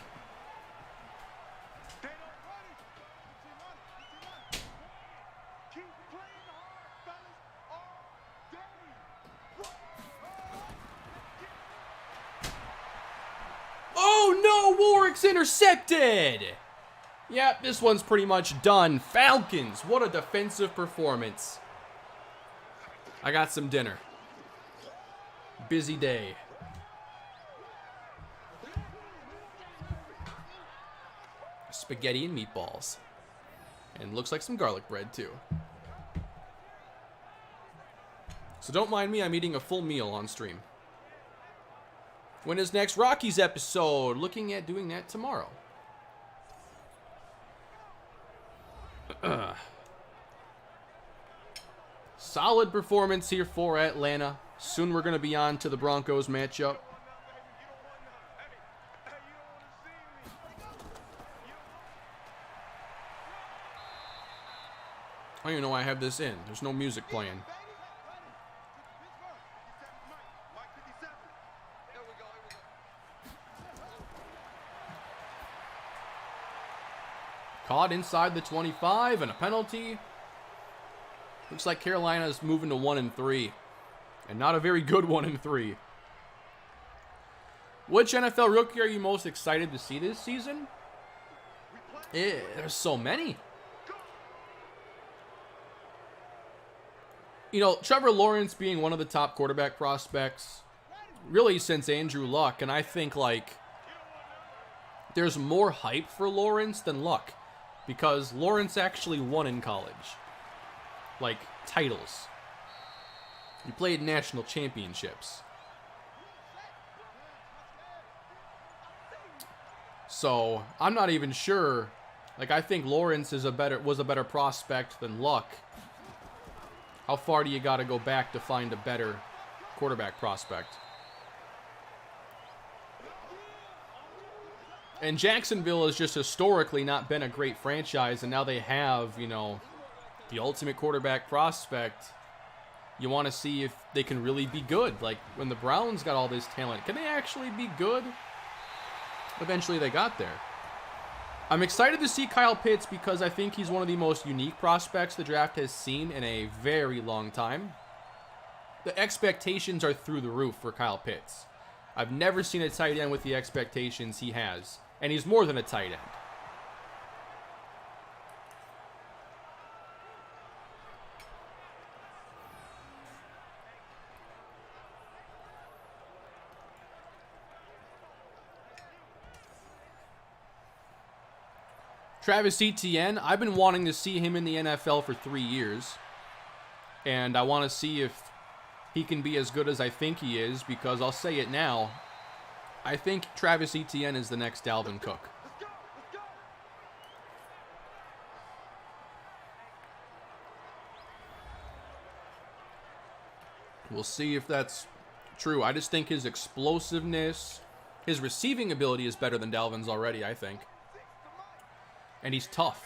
Oh no, Warwick's intercepted. Yep, this one's pretty much done. Falcons, what a defensive performance. I got some dinner. Busy day. Spaghetti and meatballs. And looks like some garlic bread too. So don't mind me, I'm eating a full meal on stream. When is next Rockies episode? Looking at doing that tomorrow. Solid performance here for Atlanta. Soon we're going to be on to the Broncos matchup. I don't even know why I have this in. There's no music playing. Caught inside the 25 and a penalty. Looks like Carolina's moving to 1-3. And not a very good 1-3. Which NFL rookie are you most excited to see this season? There's so many. You know, Trevor Lawrence being one of the top quarterback prospects, really since Andrew Luck, and I think, like, there's more hype for Lawrence than Luck, because Lawrence actually won in college. Like, titles. He played national championships. So, I'm not even sure. Like, I think Lawrence was a better prospect than Luck. How far do you got to go back to find a better quarterback prospect? And Jacksonville has just historically not been a great franchise, and now they have, you know, the ultimate quarterback prospect. You want to see if they can really be good. Like, when the Browns got all this talent, can they actually be good? Eventually they got there. I'm excited to see Kyle Pitts because I think he's one of the most unique prospects the draft has seen in a very long time. The expectations are through the roof for Kyle Pitts. I've never seen a tight end with the expectations he has. And he's more than a tight end. Travis Etienne, I've been wanting to see him in the NFL for 3 years. And I want to see if he can be as good as I think he is, because I'll say it now. I think Travis Etienne is the next Dalvin Cook. We'll see if that's true. I just think his explosiveness, his receiving ability is better than Dalvin's already, I think. And he's tough.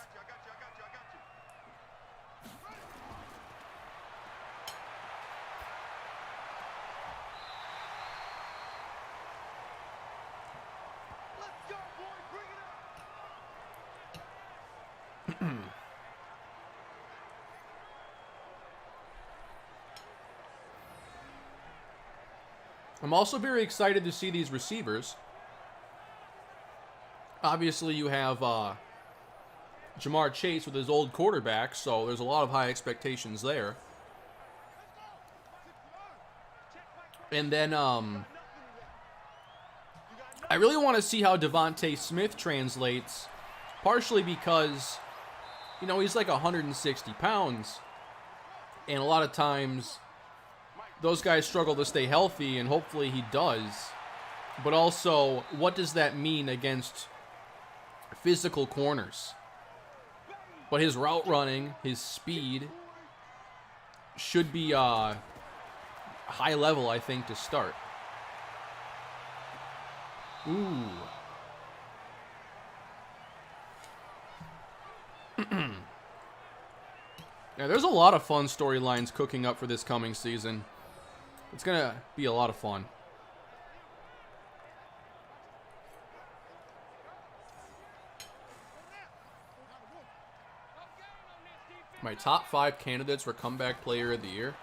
I'm also very excited to see these receivers. Obviously, you have Jamar Chase with his old quarterback, so there's a lot of high expectations there. And then I really want to see how Devontae Smith translates, partially because, you know, he's like 160 pounds, and a lot of times those guys struggle to stay healthy, and hopefully he does. But also, what does that mean against physical corners? But his route running, his speed, should be high level, I think, to start. Ooh. Yeah, there's a lot of fun storylines cooking up for this coming season. It's going to be a lot of fun. My top 5 candidates for comeback player of the year.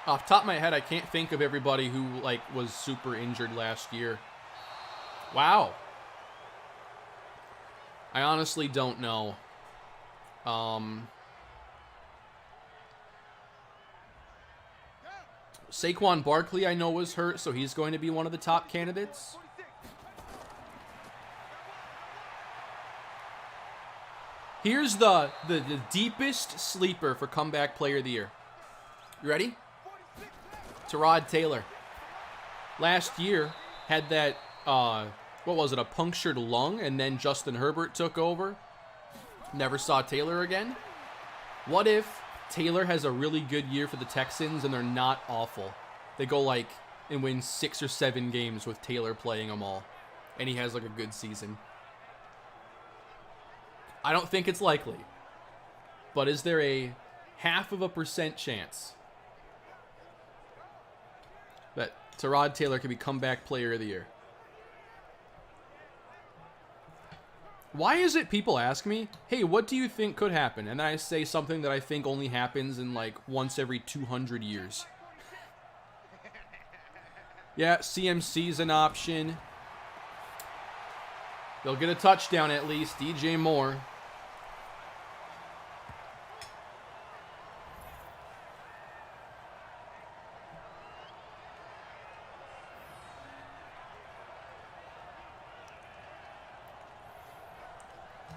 Off the top of my head, I can't think of everybody who was super injured last year. Wow. I honestly don't know. Saquon Barkley, I know, was hurt, so he's going to be one of the top candidates. Here's the deepest sleeper for comeback player of the year. You ready? Tyrod Taylor. Last year had that, what was it, a punctured lung, and then Justin Herbert took over. Never saw Taylor again. What if Taylor has a really good year for the Texans and they're not awful? They go and win 6 or 7 games with Taylor playing them all, and he has a good season. I don't think it's likely, but is there a 0.5% chance that Tyrod Taylor could be comeback player of the year? Why is it people ask me, hey, what do you think could happen? And I say something that I think only happens in like once every 200 years. Yeah, CMC's an option. They'll get a touchdown at least. DJ Moore.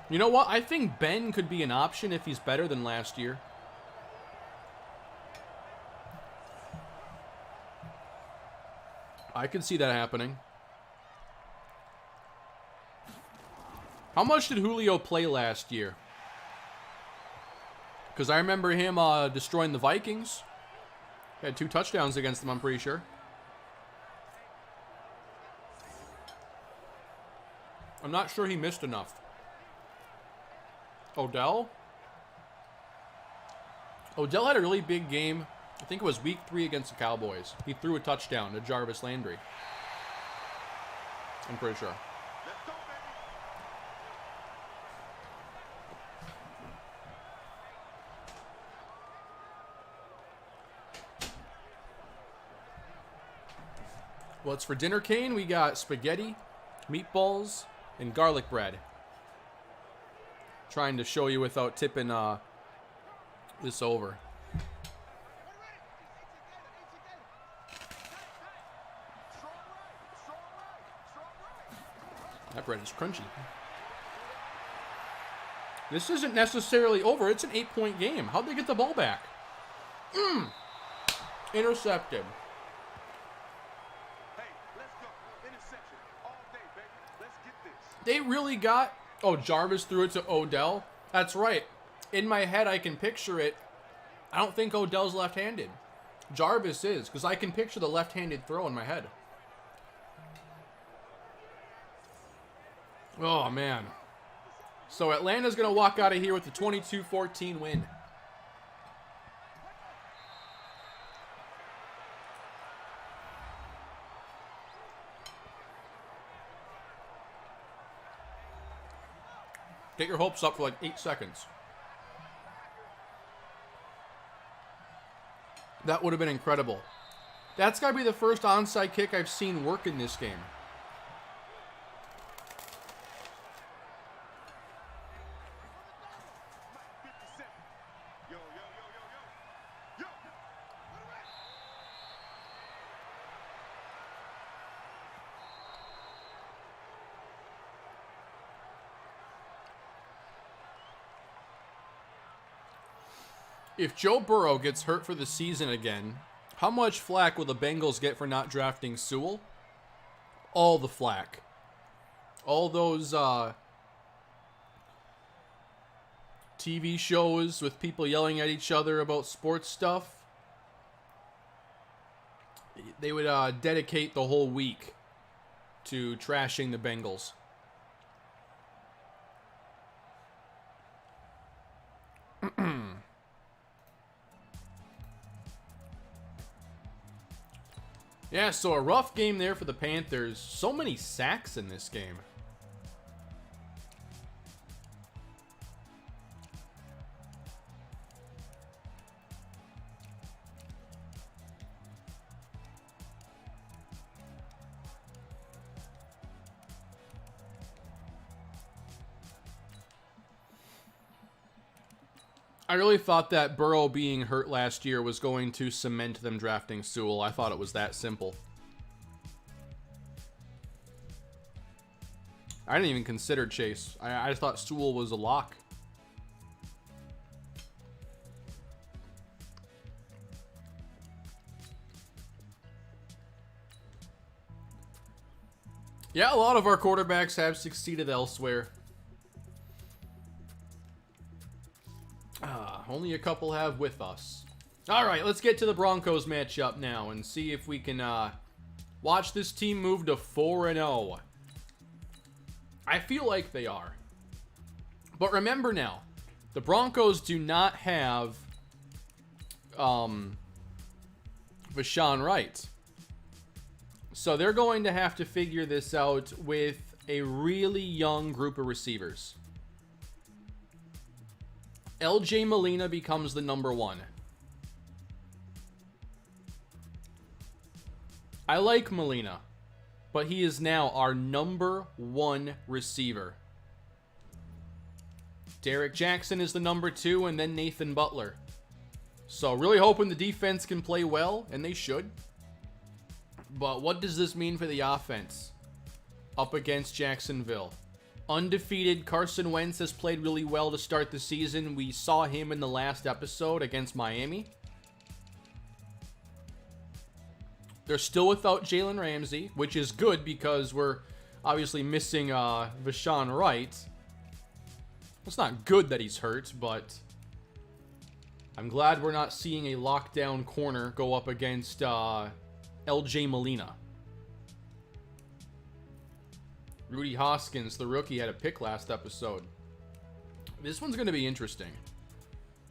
You know what? I think Ben could be an option if he's better than last year. I could see that happening. How much did Julio play last year? Because I remember him destroying the Vikings. He had 2 touchdowns against them, I'm pretty sure. I'm not sure he missed enough. Odell? Odell had a really big game. I think it was week 3 against the Cowboys. He threw a touchdown to Jarvis Landry. I'm pretty sure. What's for dinner, Kane? We got spaghetti, meatballs, and garlic bread. Trying to show you without tipping this over. That bread is crunchy. This isn't necessarily over. It's an 8-point game. How'd they get the ball back? Intercepted.
Hey, let's go. Interception all day, baby. Let's get this.
They really got... Oh, Jarvis threw it to Odell? That's right. In my head, I can picture it. I don't think Odell's left-handed. Jarvis is, because I can picture the left-handed throw in my head. Oh, man. So Atlanta's going to walk out of here with a 22-14 win. Get your hopes up for like 8 seconds. That would have been incredible. That's got to be the first onside kick I've seen work in this game. If Joe Burrow gets hurt for the season again, how much flack will the Bengals get for not drafting Sewell? All the flack. All those TV shows with people yelling at each other about sports stuff. They would dedicate the whole week to trashing the Bengals. Yeah, so a rough game there for the Panthers. So many sacks in this game. I really thought that Burrow being hurt last year was going to cement them drafting Sewell. I thought it was that simple. I didn't even consider Chase. I thought Sewell was a lock. Yeah, a lot of our quarterbacks have succeeded elsewhere. Only a couple have with us. All right, let's get to the Broncos matchup now and see if we can watch this team move to 4-0. I feel like they are. But remember now, the Broncos do not have Vashawn Wright. So they're going to have to figure this out with a really young group of receivers. LJ Molina becomes the number 1. I like Molina, but he is now our number 1 receiver. Derek Jackson is the number 2, and then Nathan Butler. So really hoping the defense can play well, and they should. But what does this mean for the offense up against Jacksonville? Undefeated Carson Wentz has played really well to start the season. We saw him in the last episode against Miami. They're still without Jalen Ramsey, which is good because we're obviously missing Vashon Wright. It's not good that he's hurt, but I'm glad we're not seeing a lockdown corner go up against LJ Molina. Rudy Hoskins, the rookie, had a pick last episode. This one's going to be interesting.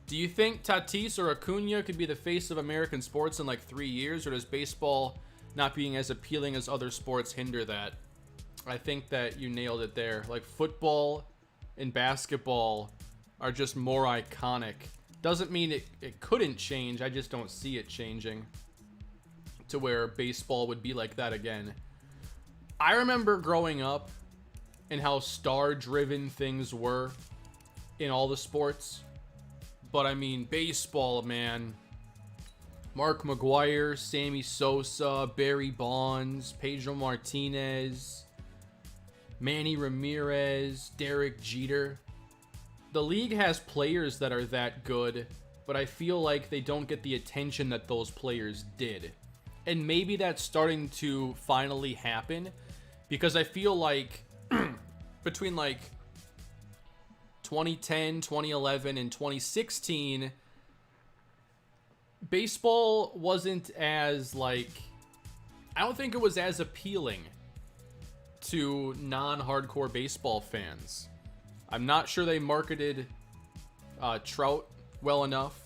Do you think Tatis or Acuna could be the face of American sports in like 3 years, or does baseball not being as appealing as other sports hinder that? I think that you nailed it there. Like, football and basketball are just more iconic. Doesn't mean it couldn't change. I just don't see it changing to where baseball would be like that again. I remember growing up and how star-driven things were in all the sports. But I mean, baseball, man. Mark McGwire, Sammy Sosa, Barry Bonds, Pedro Martinez, Manny Ramirez, Derek Jeter. The league has players that are that good, but I feel like they don't get the attention that those players did. And maybe that's starting to finally happen, because I feel like between like 2010, 2011, and 2016, baseball wasn't as like, I don't think it was as appealing to non-hardcore baseball fans. I'm not sure they marketed Trout well enough.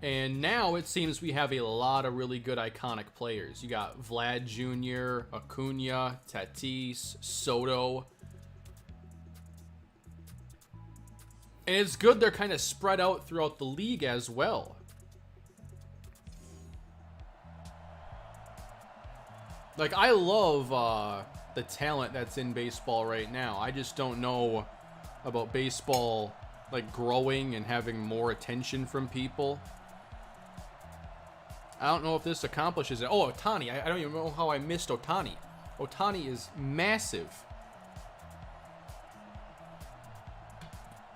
And now it seems we have a lot of really good iconic players. You got Vlad Jr., Acuna, Tatis, Soto. And it's good they're kind of spread out throughout the league as well. Like, I love the talent that's in baseball right now. I just don't know about baseball, like, growing and having more attention from people. I don't know if this accomplishes it. Oh, Ohtani. I don't even know how I missed Ohtani. Ohtani is massive.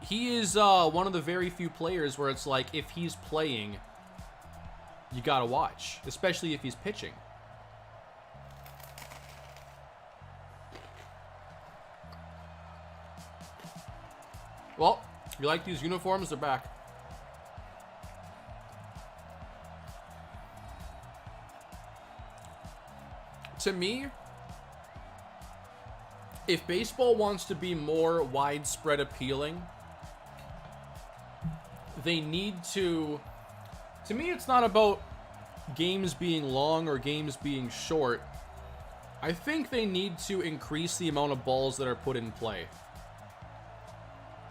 He is one of the very few players where it's like, if he's playing, you gotta watch, especially if he's pitching. Well, if you like these uniforms, they're back. To me, if baseball wants to be more widespread appealing, they need to me, it's not about games being long or games being short. I think they need to increase the amount of balls that are put in play.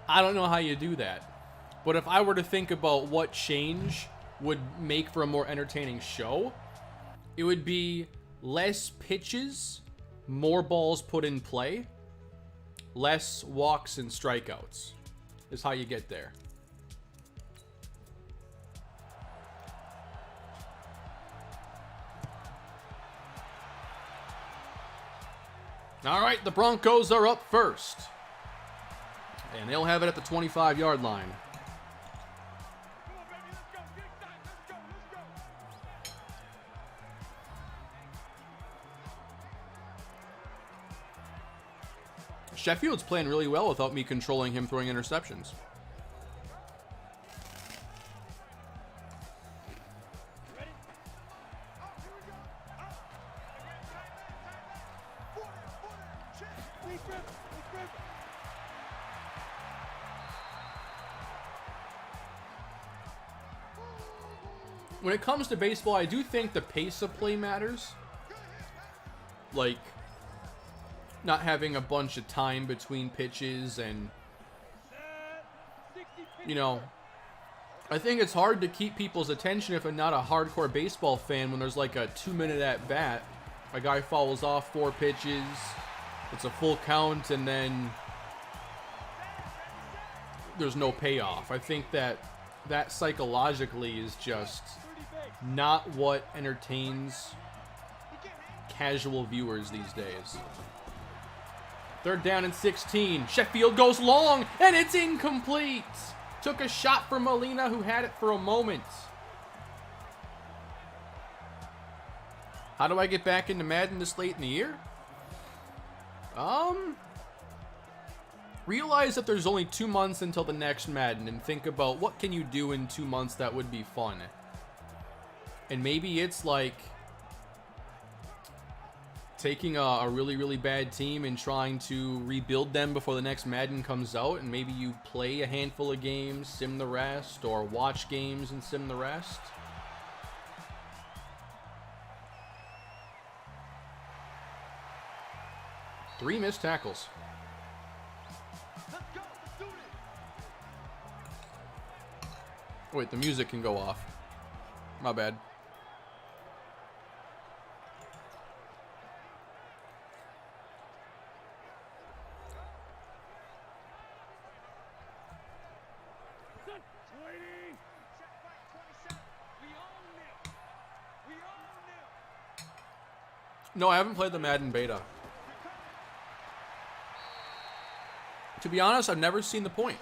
I don't know how you do that. But if I were to think about what change would make for a more entertaining show, it would be less pitches, more balls put in play, less walks and strikeouts is how you get there. All right, the Broncos are up first. And they'll have it at the 25-yard line.
Come on, baby, let's go. Get excited. Let's go.
Sheffield's playing really well without me controlling him throwing interceptions.
Ready? Oh, here we go. Oh. Check. Deep rip. Deep rip.
When it comes to baseball, I do think the pace of play matters. Like, not having a bunch of time between pitches and, you know, I think it's hard to keep people's attention if they're not a hardcore baseball fan when there's like a 2-minute at bat. A guy fouls off 4 pitches, it's a full count, and then there's no payoff. I think that psychologically is just not what entertains casual viewers these days. 3rd down and 16. Sheffield goes long, and it's incomplete. Took a shot from Molina, who had it for a moment. How do I get back into Madden this late in the year? Realize that there's only 2 months until the next Madden, and think about what can you do in 2 months that would be fun. And maybe it's like taking a really, really bad team and trying to rebuild them before the next Madden comes out, and maybe you play a handful of games, sim the rest, or watch games and sim the rest. Three missed tackles. Wait, the music can go off. My bad. No, I haven't played the Madden beta. To be honest, I've never seen the point.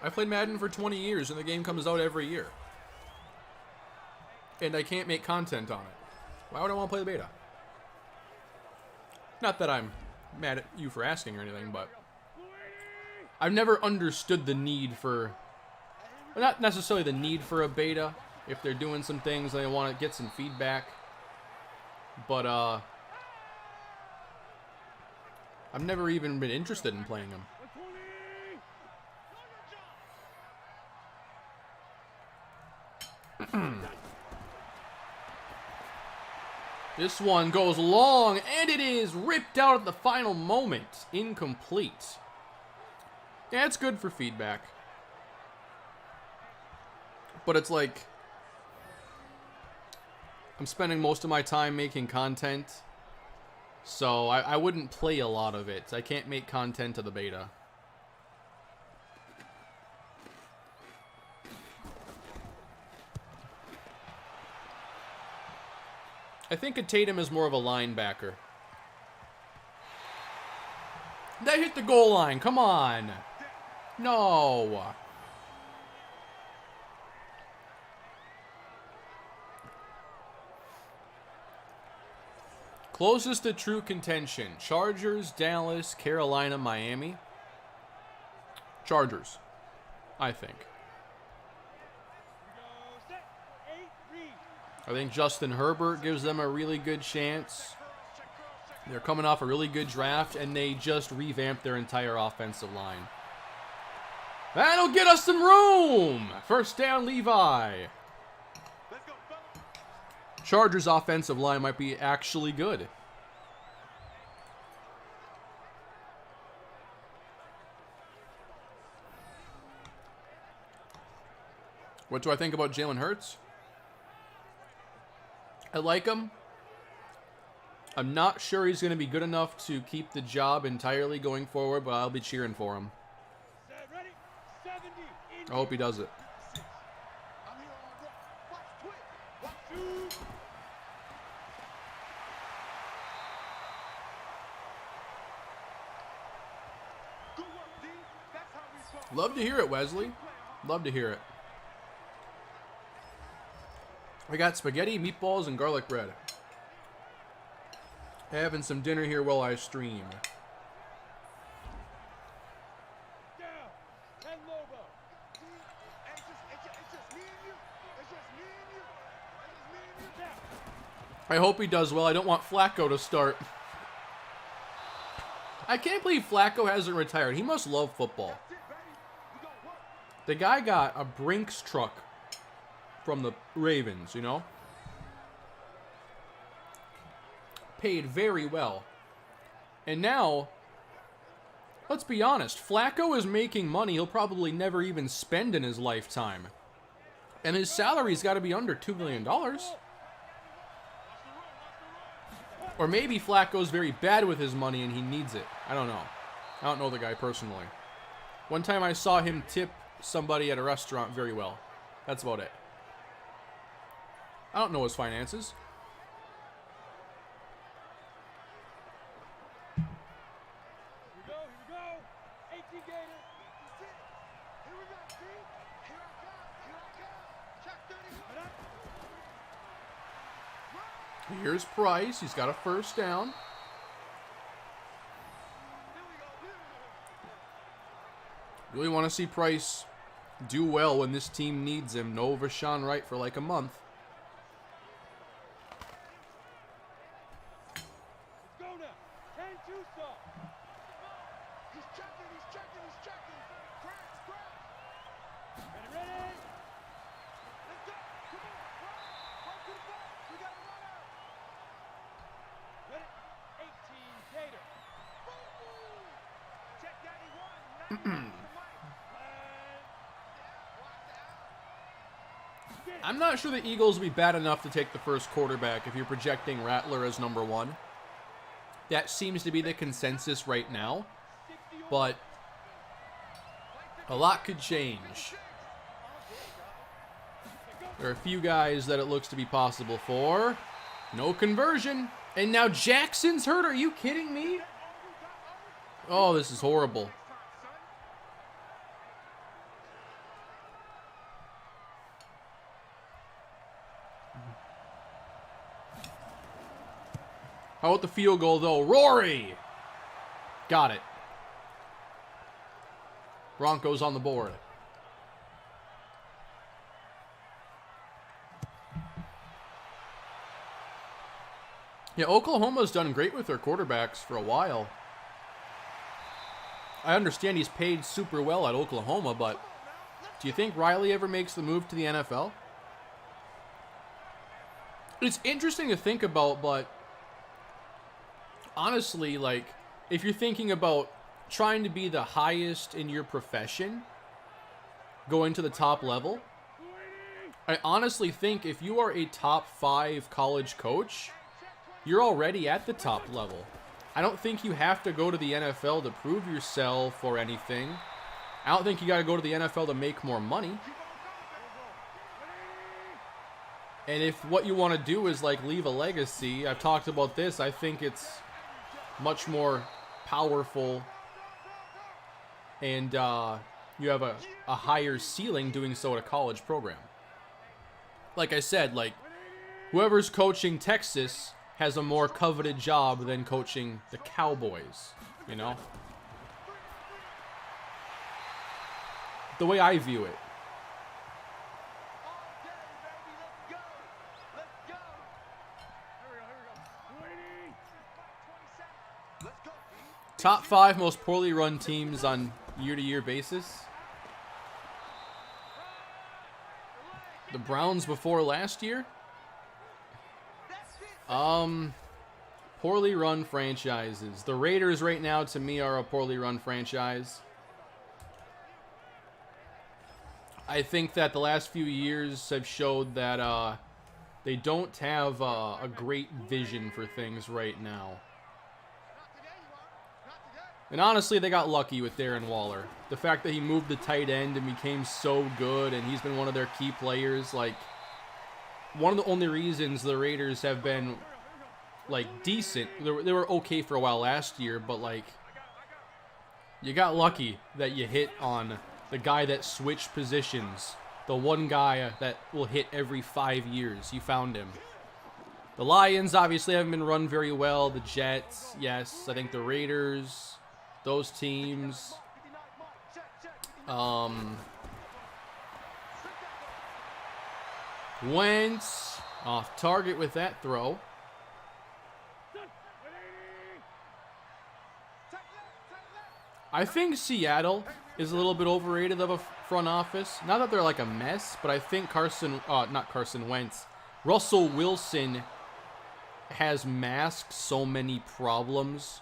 I played Madden for 20 years and the game comes out every year. And I can't make content on it. Why would I want to play the beta? Not that I'm mad at you for asking or anything, but I've never understood the need for, well, not necessarily the need for a beta if they're doing some things and they want to get some feedback. But I've never even been interested in playing them. This one goes long, and it is ripped out at the final moment. Incomplete. Yeah, it's good for feedback. But it's like, I'm spending most of my time making content, so I wouldn't play a lot of it. I can't make content of the beta. I think a Tatum is more of a linebacker. That hit the goal line. Come on. No. Closest to true contention. Chargers, Dallas, Carolina, Miami. Chargers, I think. I think Justin Herbert gives them a really good chance. They're coming off a really good draft, and they just revamped their entire offensive line. That'll get us some room! First down, Levi. Chargers' offensive line might be actually good. What do I think about Jalen Hurts? I like him. I'm not sure he's going to be good enough to keep the job entirely going forward, but I'll be cheering for him. I hope he does it. Love to hear it, Wesley. Love to hear it. I got spaghetti, meatballs, and garlic bread. Having some dinner here while I stream. I hope he does well. I don't want Flacco to start. I can't believe Flacco hasn't retired. He must love football. The guy got a Brinks truck from the Ravens, you know? Paid very well. And now, let's be honest, Flacco is making money he'll probably never even spend in his lifetime. And his salary's got to be under $2 million. Or maybe Flacco's very bad with his money and he needs it. I don't know. I don't know the guy personally. One time I saw him tip somebody at a restaurant very well. That's about it. I don't know his finances.
Here we go. 18 Gator. That's it. Here we go. See? Here I come. Check 31.
Here's Price. He's got a first down. Really want to see Price do well when this team needs him. No Rashawn Wright for like a month.
Let's go now. 10-2 stop. He's checking. Crash. Ready. Let's go. Come on. Run to the ball. We got to run out. Ready. 18 Gator. Boom. Check 91.
I'm not sure the Eagles will be bad enough to take the first quarterback if you're projecting Rattler as number one. That seems to be the consensus right now. But a lot could change. There are a few guys that it looks to be possible for. No conversion. And now Jackson's hurt. Are you kidding me? Oh, this is horrible. How about the field goal, though? Rory! Got it. Broncos on the board. Yeah, Oklahoma's done great with their quarterbacks for a while. I understand he's paid super well at Oklahoma, but do you think Riley ever makes the move to the NFL? It's interesting to think about, but honestly, like, if you're thinking about trying to be the highest in your profession, going to the top level, I honestly think if you are a top 5 college coach, you're already at the top level. I don't think you have to go to the NFL to prove yourself or anything. I don't think you got to go to the NFL to make more money. And if what you want to do is, like, leave a legacy, I've talked about this, I think it's much more powerful, and you have a higher ceiling doing so at a college program. Like I said, like, whoever's coaching Texas has a more coveted job than coaching the Cowboys, you know? The way I view it. Top 5 most poorly run teams on year-to-year basis. The Browns before last year. Poorly run franchises. The Raiders right now, to me, are a poorly run franchise. I think that the last few years have showed that they don't have a great vision for things right now. And honestly, they got lucky with Darren Waller. The fact that he moved the tight end and became so good, and he's been one of their key players, like, one of the only reasons the Raiders have been, like, decent. They were okay for a while last year, but, like, you got lucky that you hit on the guy that switched positions. The one guy that will hit every 5 years. You found him. The Lions obviously haven't been run very well. The Jets, yes. I think the Raiders, those teams. Wentz off target with that throw. I think Seattle is a little bit overrated of a front office. Not that they're like a mess, but I think Russell Wilson has masked so many problems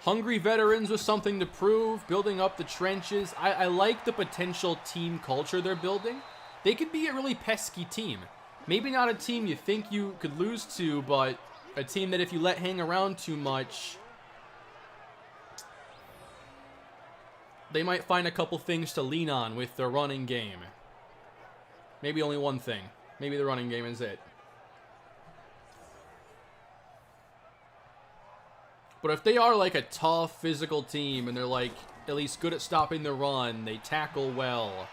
Hungry veterans with something to prove, building up the trenches. I like the potential team culture they're building. They could be a really pesky team. Maybe not a team you think you could lose to, but a team that if you let hang around too much, they might find a couple things to lean on with their running game. Maybe only one thing. Maybe the running game is it. But if they are like a tough physical team and they're like at least good at stopping the run, they tackle well,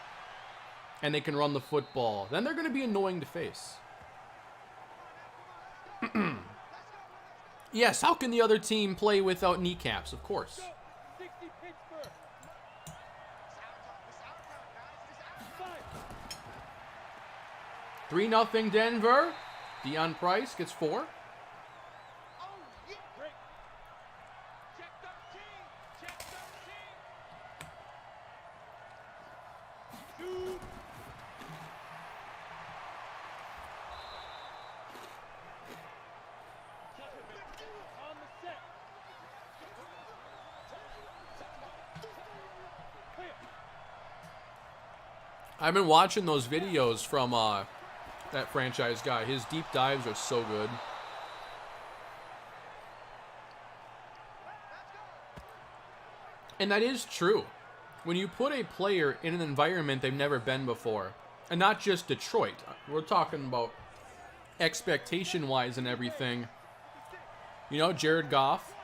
and they can run the football, then they're going to be annoying to face. Yes, how can the other team play without kneecaps? Of course.
60 Pittsburgh.
3-0 Denver. Deion Price gets 4.
Break. Check 13. Check 13. 2. On the set. Clear.
I've been watching those videos from that franchise guy. His deep dives are so good. And that is true. When you put a player in an environment they've never been before, and not just Detroit, we're talking about expectation-wise and everything. You know, Jared Goff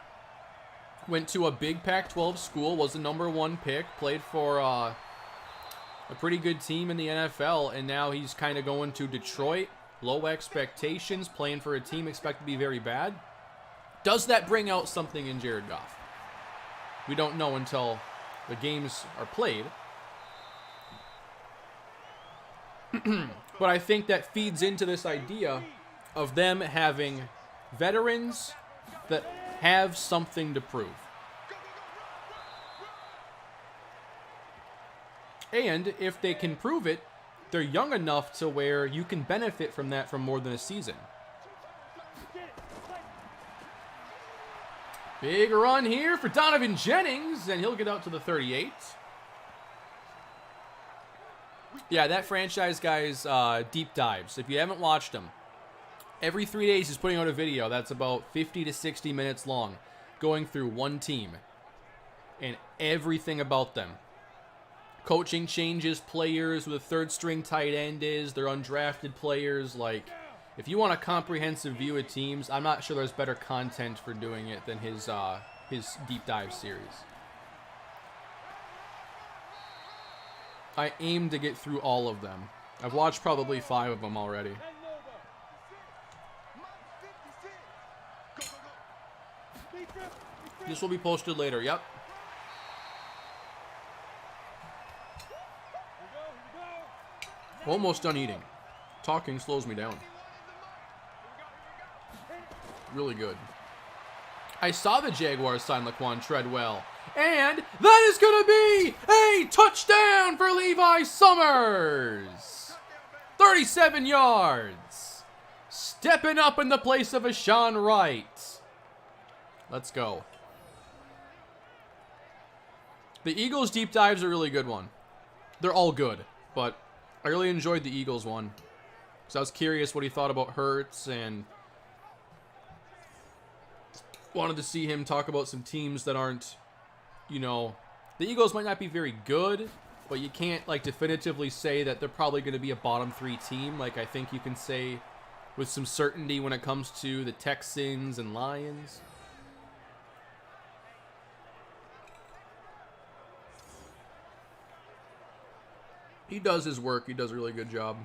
went to a big Pac-12 school, was the #1 pick, played for a pretty good team in the NFL, and now he's kind of going to Detroit. Low expectations, playing for a team expected to be very bad. Does that bring out something in Jared Goff? We don't know until the games are played. But I think that feeds into this idea of them having veterans that have something to prove. And if they can prove it, they're young enough to where you can benefit from that for more than a season. Big run here for Donovan Jennings, and he'll get out to the 38. Yeah, that franchise guy's deep dives. If you haven't watched them, every 3 days he's putting out a video that's about 50 to 60 minutes long, going through one team and everything about them. Coaching changes, players, who the third string tight end is, their undrafted players. Like, if you want a comprehensive view of teams, I'm not sure there's better content for doing it than his deep dive series. I aim to get through all of them. I've watched probably 5 of them already. This will be posted later, yep. Almost done eating. Talking slows me down. Really good. I saw the Jaguars sign Laquan Treadwell. And that is going to be a touchdown for Levi Summers. 37 yards. Stepping up in the place of Ashawn Wright. Let's go. The Eagles deep dive's a really good one. They're all good, but I really enjoyed the Eagles one. So I was curious what he thought about Hurts and wanted to see him talk about some teams that aren't, you know, the Eagles might not be very good, but you can't like definitively say that they're probably going to be a bottom 3 team. Like I think you can say with some certainty when it comes to the Texans and Lions. He does his work. He does a really good job.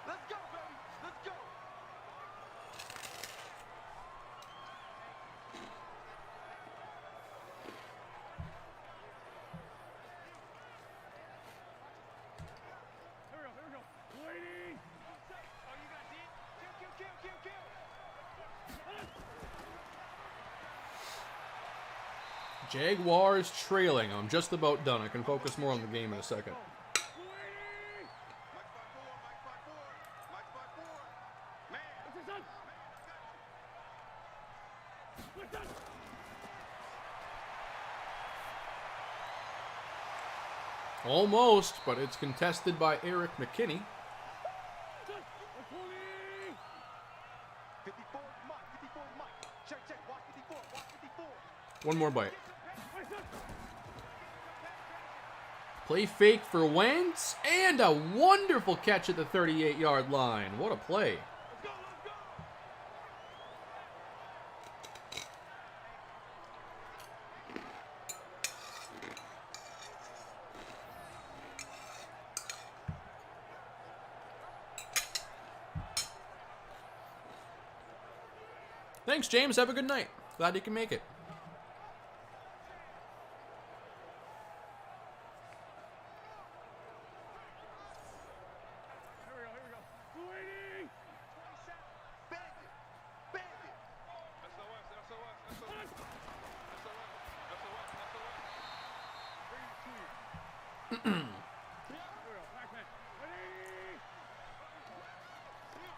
Let's go, baby. Let's go. Here we go. Waiting. Oh, you got deep. Kill.
Jaguars trailing. I'm just about done. I can focus more on the game in a second. Almost, but it's contested by Eric McKinney.
54, check, watch 54, watch 54.
One more bite. Play fake for Wentz, and a wonderful catch at the 38-yard line. What a play. Thanks, James. Have a good night. Glad you can make it.
Here we go. 280. 27. Bang it.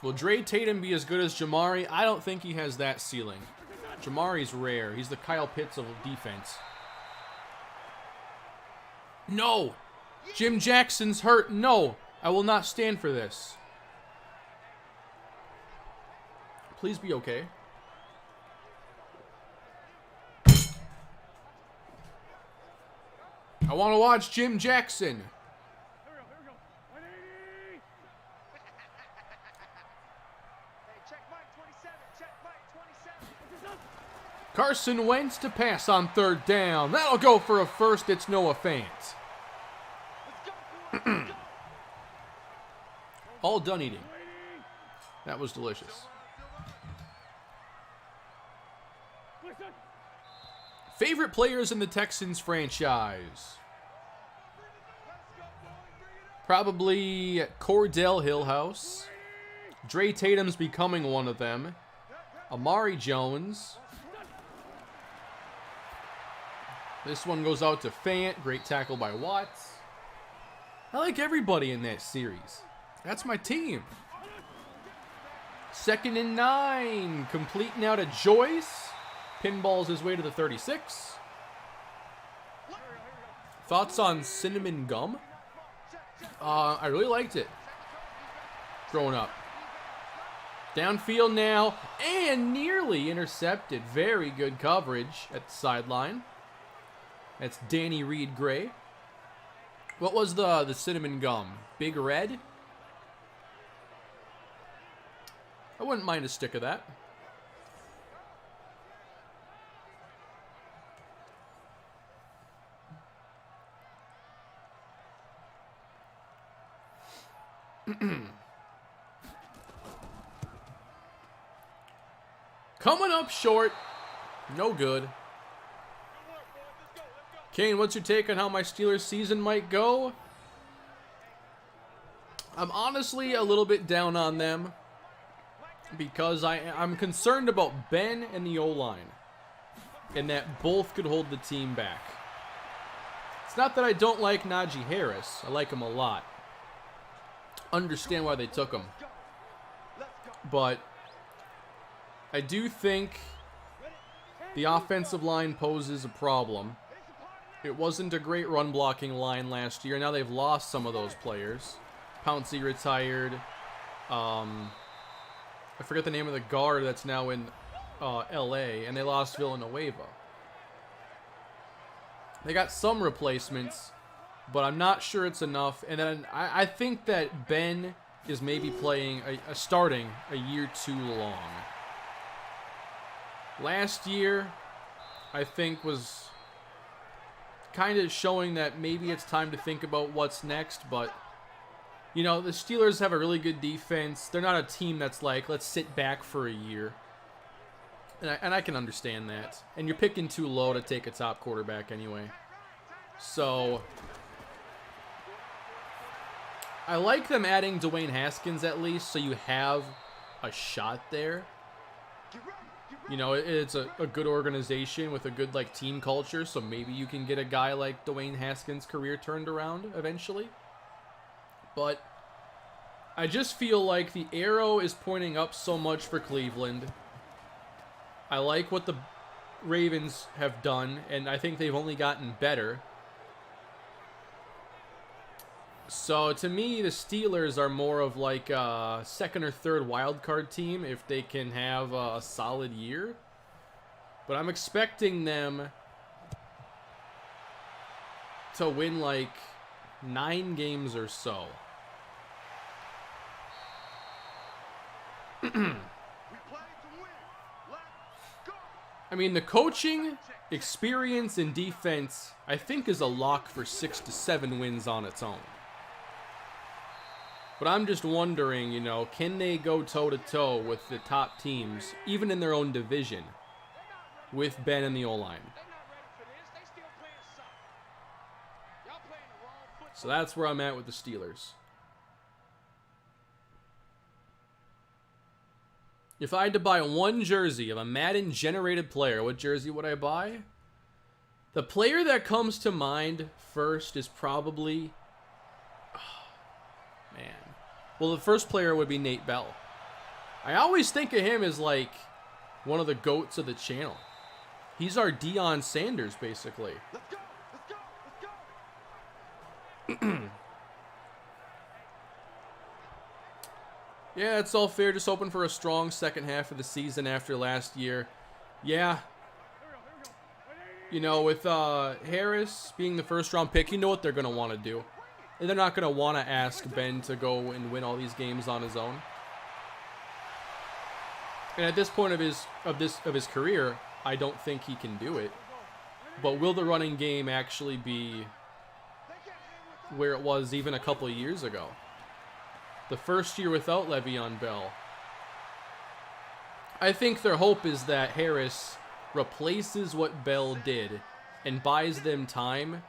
Will Dre Tatum be as good as Jamari? I don't think he has that ceiling. Jamari's rare. He's the Kyle Pitts of defense. No! Jim Jackson's hurt. No! I will not stand for this. Please be okay. I want to watch Jim Jackson.
Here we go. 180. Hey, check Mike 27. Check Mike 27.
Carson Wentz to pass on third down. That'll go for a first. It's Noah Fant.
Let's go.
All done eating. That was delicious. Favorite players in the Texans franchise? Probably Cordell Hillhouse. Dre Tatum's becoming one of them. Amari Jones. This one goes out to Fant. Great tackle by Watts. I like everybody in that series. That's my team. 2nd and 9. Complete now to Joyce. Pinballs his way to the 36. Thoughts on cinnamon gum? I really liked it growing up. Downfield now, and nearly intercepted. Very good coverage at the sideline. That's Danny Reed Gray. What was the cinnamon gum? Big Red? I wouldn't mind a stick of that. Coming up short. No good. Kane, what's your take on how my Steelers season might go? I'm honestly a little bit down on them because I'm concerned about Ben and the O-line, and that both could hold the team back. It's not that I don't like Najee Harris. I like him a lot. Understand why they took him. But I do think the offensive line poses a problem. It wasn't a great run blocking line last year. Now they've lost some of those players. Pouncey retired. I forget the name of the guard that's now in LA, and they lost Villanueva. They got some replacements, but I'm not sure it's enough. And then I think that Ben is maybe playing starting a year too long. Last year, I think, was kind of showing that maybe it's time to think about what's next. But, you know, the Steelers have a really good defense. They're not a team that's like, let's sit back for a year. And I can understand that. And you're picking too low to take a top quarterback anyway. So I like them adding Dwayne Haskins at least, so you have a shot there. You know, it's a good organization with a good, like, team culture, so maybe you can get a guy like Dwayne Haskins' career turned around eventually. But I just feel like the arrow is pointing up so much for Cleveland. I like what the Ravens have done, and I think they've only gotten better. So to me, the Steelers are more of like a second or third wild card team if they can have a solid year. But I'm expecting them to win like 9 games or so. I mean, the coaching, experience, and defense, I think, is a lock for 6 to 7 wins on its own. But I'm just wondering, you know, can they go toe-to-toe with the top teams, even in their own division, with Ben and the O-line? So that's where I'm at with the Steelers. If I had to buy one jersey of a Madden-generated player, what jersey would I buy? The player that comes to mind first is probably... Oh, man. Well, the first player would be Nate Bell. I always think of him as, like, one of the GOATs of the channel. He's our Deion Sanders, basically.
Let's go. Let's go. Let's go.
Yeah, it's all fair. Just hoping for a strong second half of the season after last year. Yeah. You know, with Harris being the first-round pick, you know what they're going to want to do. And they're not going to want to ask Ben to go and win all these games on his own. And at this point of his career, I don't think he can do it. But will the running game actually be where it was even a couple of years ago? The first year without Le'Veon Bell. I think their hope is that Harris replaces what Bell did and buys them time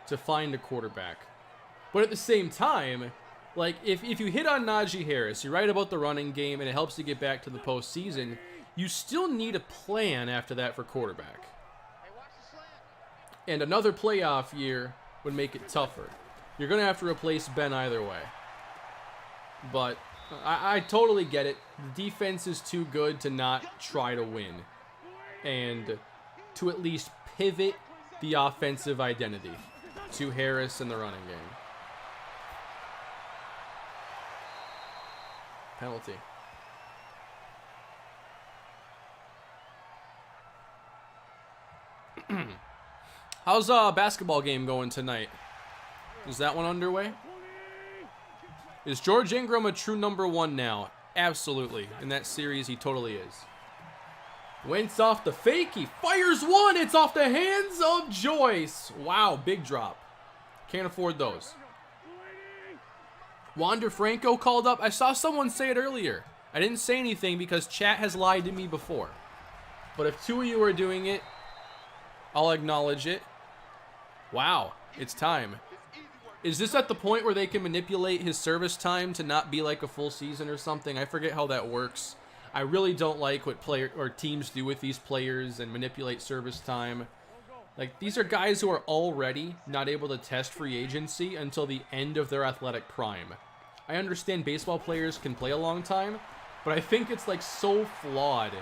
to find a quarterback. But at the same time, like, if you hit on Najee Harris, you're right about the running game, and it helps you get back to the postseason, you still need a plan after that for quarterback. And another playoff year would make it tougher. You're going to have to replace Ben either way. But I totally get it. The defense is too good to not try to win. And to at least pivot the offensive identity to Harris in the running game. Penalty. How's basketball game going tonight? Is that one underway? Is George Ingram a true number 1 now? Absolutely. In that series, he totally is. Wentz off the fake. He fires one. It's off the hands of Joyce. Wow, big drop. Can't afford those. Wander Franco called up. I saw someone say it earlier. I didn't say anything because chat has lied to me before. But if 2 of you are doing it, I'll acknowledge it. Wow, it's time. Is this at the point where they can manipulate his service time to not be like a full season or something? I forget how that works. I really don't like what teams do with these players and manipulate service time. Like, these are guys who are already not able to test free agency until the end of their athletic prime. I understand baseball players can play a long time, but I think it's like so flawed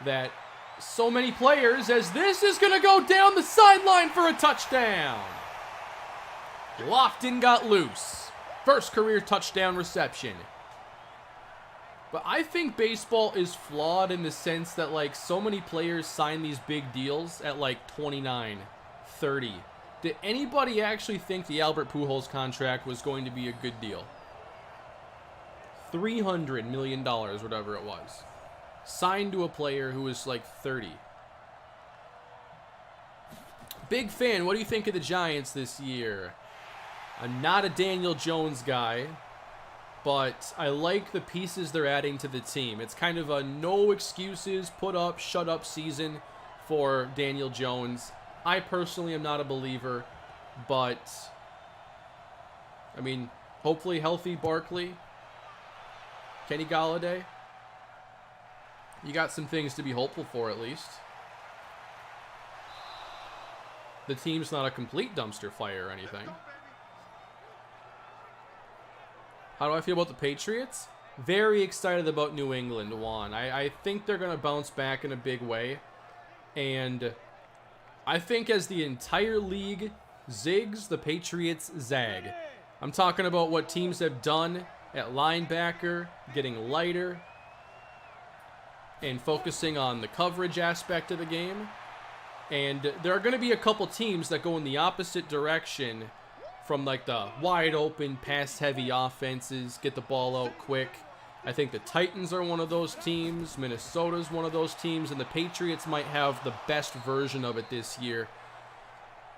that so many players, as this is going to go down the sideline for a touchdown. Lofton got loose. First career touchdown reception. But I think baseball is flawed in the sense that, like, so many players sign these big deals at like 29, 30. Did anybody actually think the Albert Pujols contract was going to be a good deal? $300 million, whatever it was. Signed to a player who was like 30. Big fan. What do you think of the Giants this year? I'm not a Daniel Jones guy, but I like the pieces they're adding to the team. It's kind of a no excuses, put up, shut up season for Daniel Jones. I personally am not a believer, but I mean, hopefully healthy Barkley, Kenny Golladay. You got some things to be hopeful for, at least. The team's not a complete dumpster fire or anything. How do I feel about the Patriots? Very excited about New England, Juan. I think they're going to bounce back in a big way. And I think as the entire league zigs, the Patriots zag. I'm talking about what teams have done at linebacker, getting lighter, and focusing on the coverage aspect of the game. And there are going to be a couple teams that go in the opposite direction from like the wide open, pass heavy offenses, get the ball out quick. I think the Titans are one of those teams. Minnesota's one of those teams. And the Patriots might have the best version of it this year.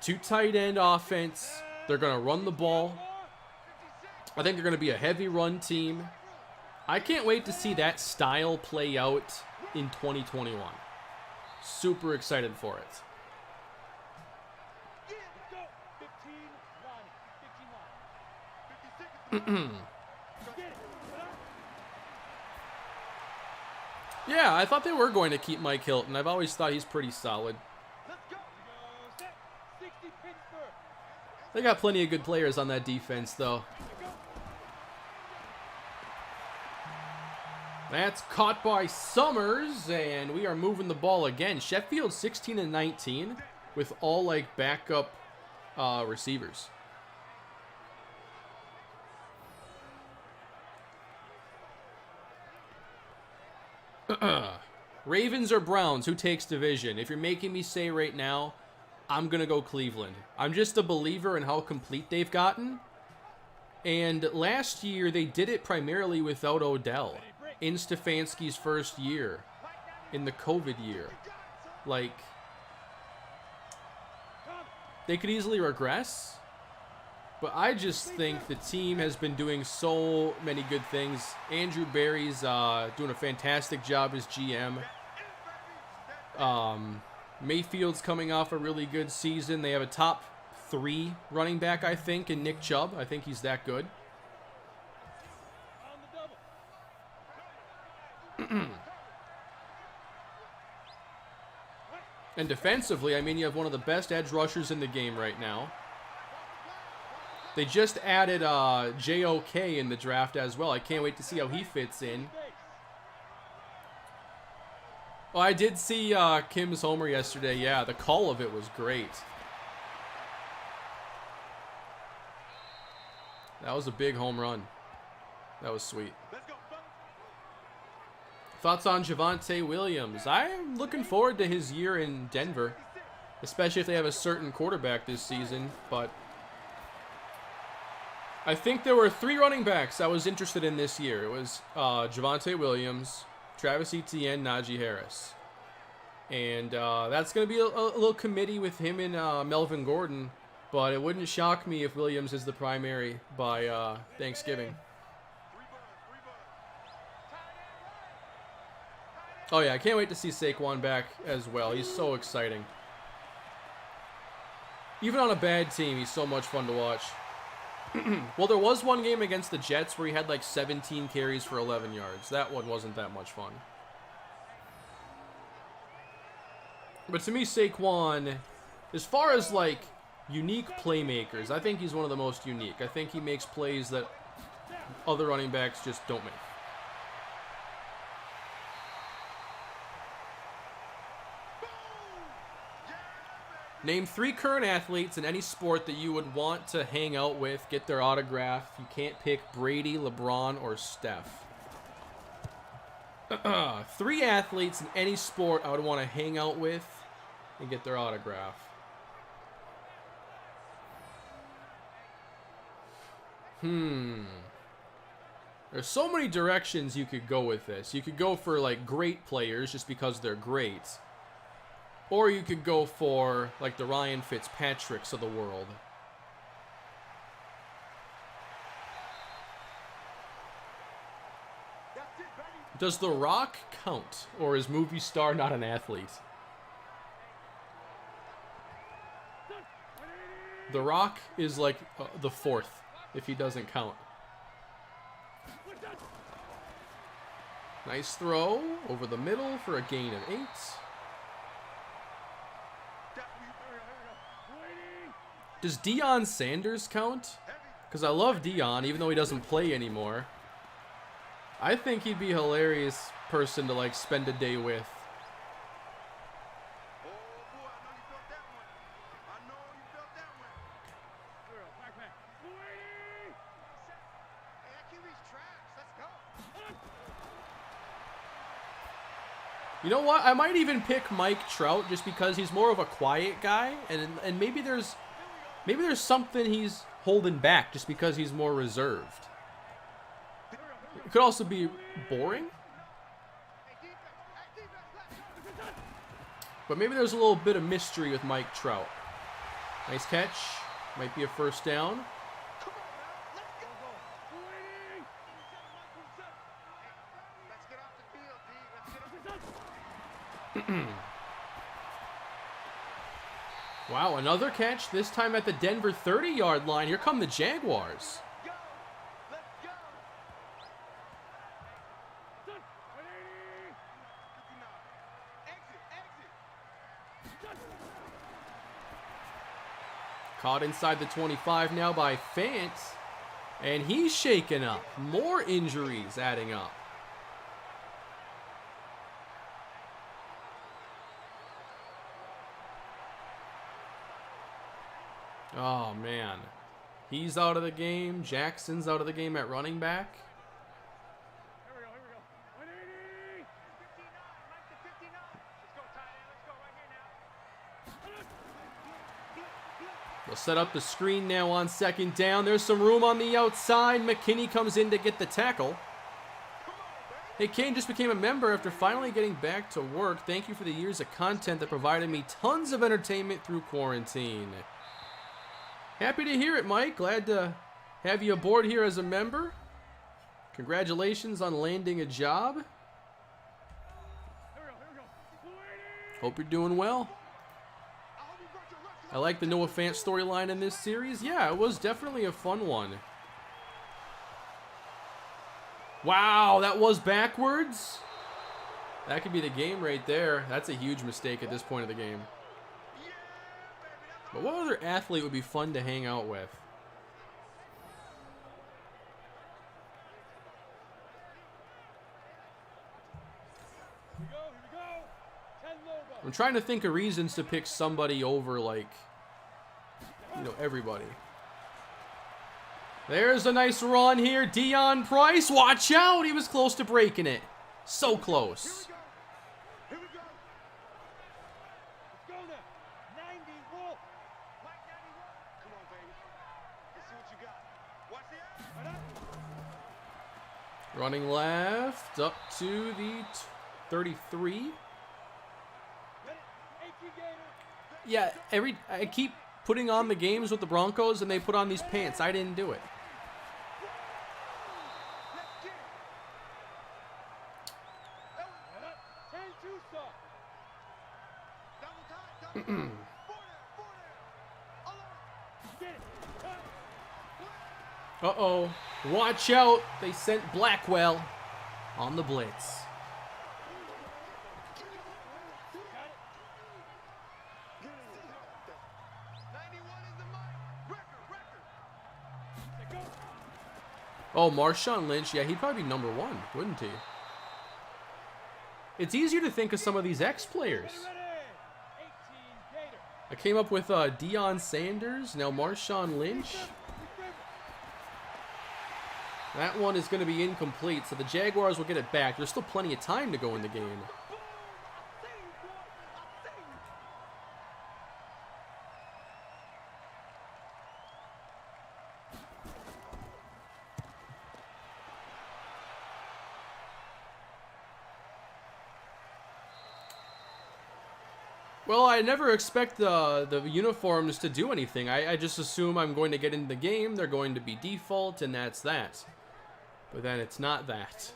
2 tight end offense. They're going to run the ball. I think they're going to be a heavy run team. I can't wait to see that style play out in 2021. Super excited for it. Yeah, I thought they were going to keep Mike Hilton. I've always thought he's pretty solid. They got plenty of good players on that defense, though. That's caught by Summers, and we are moving the ball again. Sheffield 16-19 with all like backup receivers. Ravens or Browns, who takes division? If you're making me say right now, I'm going to go Cleveland. I'm just a believer in how complete they've gotten. And last year, they did it primarily without Odell. In Stefanski's first year. In the COVID year. Like, they could easily regress. But I just think the team has been doing so many good things. Andrew Berry's doing a fantastic job as GM. Mayfield's coming off a really good season. They have a top 3 running back, I think, in Nick Chubb. I think he's that good. And defensively, I mean, you have one of the best edge rushers in the game right now. They just added JOK in the draft as well. I can't wait to see how he fits in. Oh, I did see Kim's homer yesterday. Yeah, the call of it was great. That was a big home run. That was sweet. Thoughts on Javonte Williams? I'm looking forward to his year in Denver, especially if they have a certain quarterback this season. But I think there were 3 running backs I was interested in this year. It was Javonte Williams, Travis Etienne, Najee Harris. And that's going to be a little committee with him and Melvin Gordon. But it wouldn't shock me if Williams is the primary by Thanksgiving. Oh, yeah, I can't wait to see Saquon back as well. He's so exciting. Even on a bad team, he's so much fun to watch. Well, there was one game against the Jets where he had like 17 carries for 11 yards. That one wasn't that much fun. But to me, Saquon, as far as like unique playmakers, I think he's one of the most unique. I think he makes plays that other running backs just don't make. Name 3 current athletes in any sport that you would want to hang out with, get their autograph. You can't pick Brady, LeBron, or Steph. 3 athletes in any sport I would want to hang out with and get their autograph. There's so many directions you could go with this. You could go for like great players just because they're great. Or you could go for, like, the Ryan Fitzpatricks of the world. Does The Rock count? Or is movie star not an athlete? The Rock is, like, the 4th, if he doesn't count. Nice throw over the middle for a gain of 8. Does Deion Sanders count? Because I love Deion, even though he doesn't play anymore. I think he'd be a hilarious person to like spend a day with. You know what? I might even pick Mike Trout just because he's more of a quiet guy, and maybe there's something he's holding back just because he's more reserved. It could also be boring, but maybe there's a little bit of mystery with Mike Trout. Nice catch. Might be a first down. Wow, another catch, this time at the Denver 30-yard line. Here come the Jaguars. Caught inside the 25 now by Fant. And he's shaken up. More injuries adding up. Oh, man. He's out of the game. Jackson's out of the game at running back.
Here we go. 180. 59. Mike to 59. Let's go, tight end. Let's go right here now.
They'll set up the screen now on second down. There's some room on the outside. McKinney comes in to get the tackle. Hey, Kane just became a member after finally getting back to work. Thank you for the years of content that provided me tons of entertainment through quarantine. Happy to hear it, Mike. Glad to have you aboard here as a member. Congratulations on landing a job. Hope you're doing well. I like the Noah Fant storyline in this series. Yeah, it was definitely a fun one. Wow, that was backwards. That could be the game right there. That's a huge mistake at this point of the game. But what other athlete would be fun to hang out with?
Here we go. 10 Lobo.
I'm trying to think of reasons to pick somebody over, like, you know, everybody. There's a nice run here. Deion Price, watch out. He was close to breaking it. So close.
Here we go. Let's go now. 90 Wolf. Mike 91. Come on, baby. Let's see what you got. Watch the out. Right up.
Running left up to the 33.
Ready? 18 Gator.
Yeah, I keep putting on the games with the Broncos and they put on these pants. I didn't do it.
Let's get it. 10-2 stop. Double time. Get it. Cut.
Uh-oh. Watch out. They sent Blackwell on the blitz. Oh, Marshawn Lynch. Yeah, he'd probably be number 1, wouldn't he? It's easier to think of some of these ex-players. I came up with Deion Sanders, now Marshawn Lynch. That one is going to be incomplete, so the Jaguars will get it back. There's still plenty of time to go in the game. Well, I never expect the uniforms to do anything. I just assume I'm going to get into the game, they're going to be default, and that's that. But then it's not that.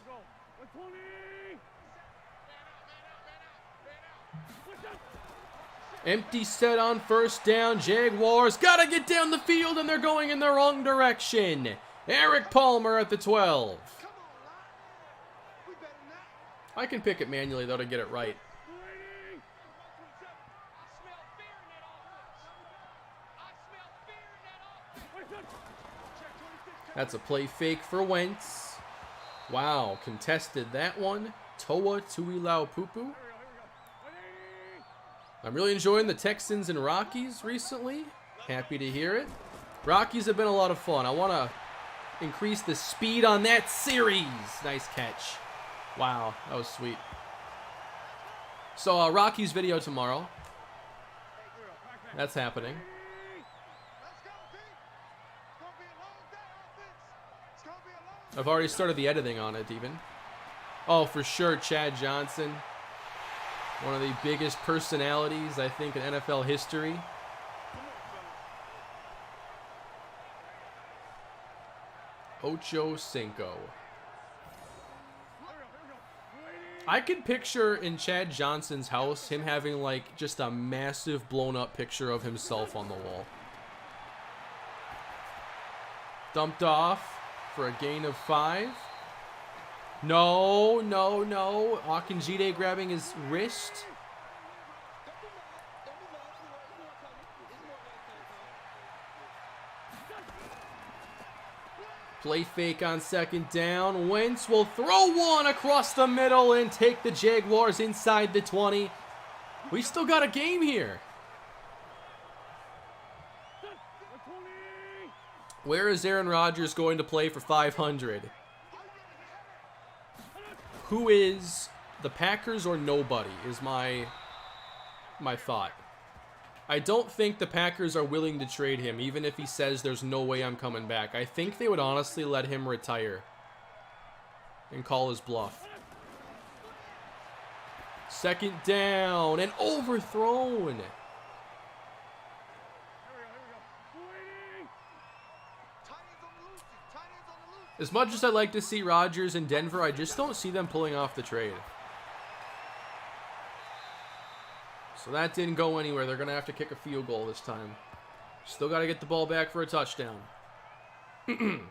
Empty set on first down. Jaguars gotta get down the field, and they're going in the wrong direction. Eric Palmer at the 12. I can pick it manually, though, to get it right. That's a play fake for Wentz. Wow, contested that one. Toa Tuilau Pupu. I'm really enjoying the Texans and Rockies recently. Happy to hear it. Rockies have been a lot of fun. I want to increase the speed on that series. Nice catch. Wow, that was sweet. So, Rockies video tomorrow. That's happening. I've already started the editing on it, even. Oh, for sure, Chad Johnson. One of the biggest personalities, I think, in NFL history. Ocho Cinco. I could picture in Chad Johnson's house him having, like, just a massive blown-up picture of himself on the wall. Dumped off for a gain of 5. No, no, no. Akinjide grabbing his wrist. Play fake on second down. Wentz will throw one across the middle and take the Jaguars inside the 20. We still got a game here. Where is Aaron Rodgers going to play for 500? Who is the Packers or nobody is my thought. I don't think the Packers are willing to trade him, even if he says there's no way I'm coming back. I think they would honestly let him retire and call his bluff. Second down and overthrown. As much as I'd like to see Rodgers in Denver, I just don't see them pulling off the trade. So that didn't go anywhere. They're going to have to kick a field goal this time. Still got to get the ball back for a touchdown. Do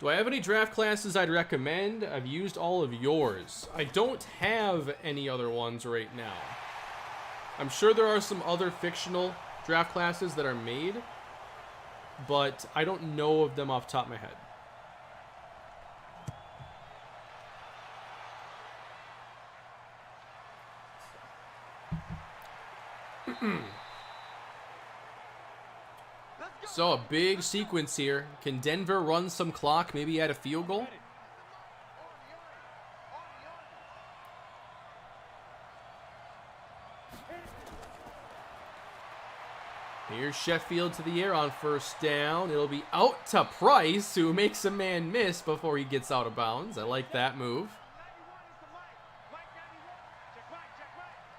I have any draft classes I'd recommend? I've used all of yours. I don't have any other ones right now. I'm sure there are some other fictional draft classes that are made, but I don't know of them off the top of my head. So a big sequence here. Can Denver run some clock, maybe add a field goal? Here's Sheffield to the air on first down. It'll be out to Price, who makes a man miss before he gets out of bounds. I like that move.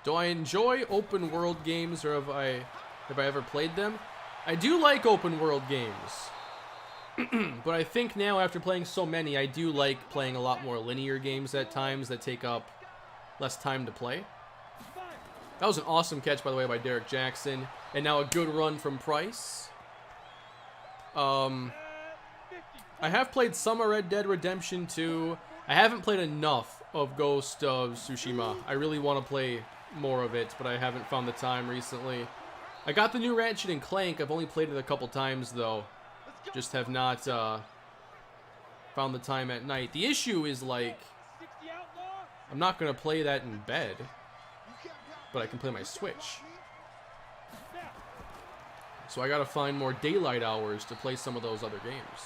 Do I enjoy open world games, or have I ever played them? I do like open world games. But I think now, after playing so many, I do like playing a lot more linear games at times that take up less time to play. That was an awesome catch, by the way, by Derek Jackson. And now a good run from Price. I have played some of Red Dead Redemption 2. I haven't played enough of Ghost of Tsushima. I really want to play more of it, but I haven't found the time recently. I got the new Ratchet and Clank. I've only played it a couple times, though. Just have not found the time at night. The issue is, like, I'm not going to play that in bed, but I can play my Switch. So I got to find more daylight hours to play some of those other games.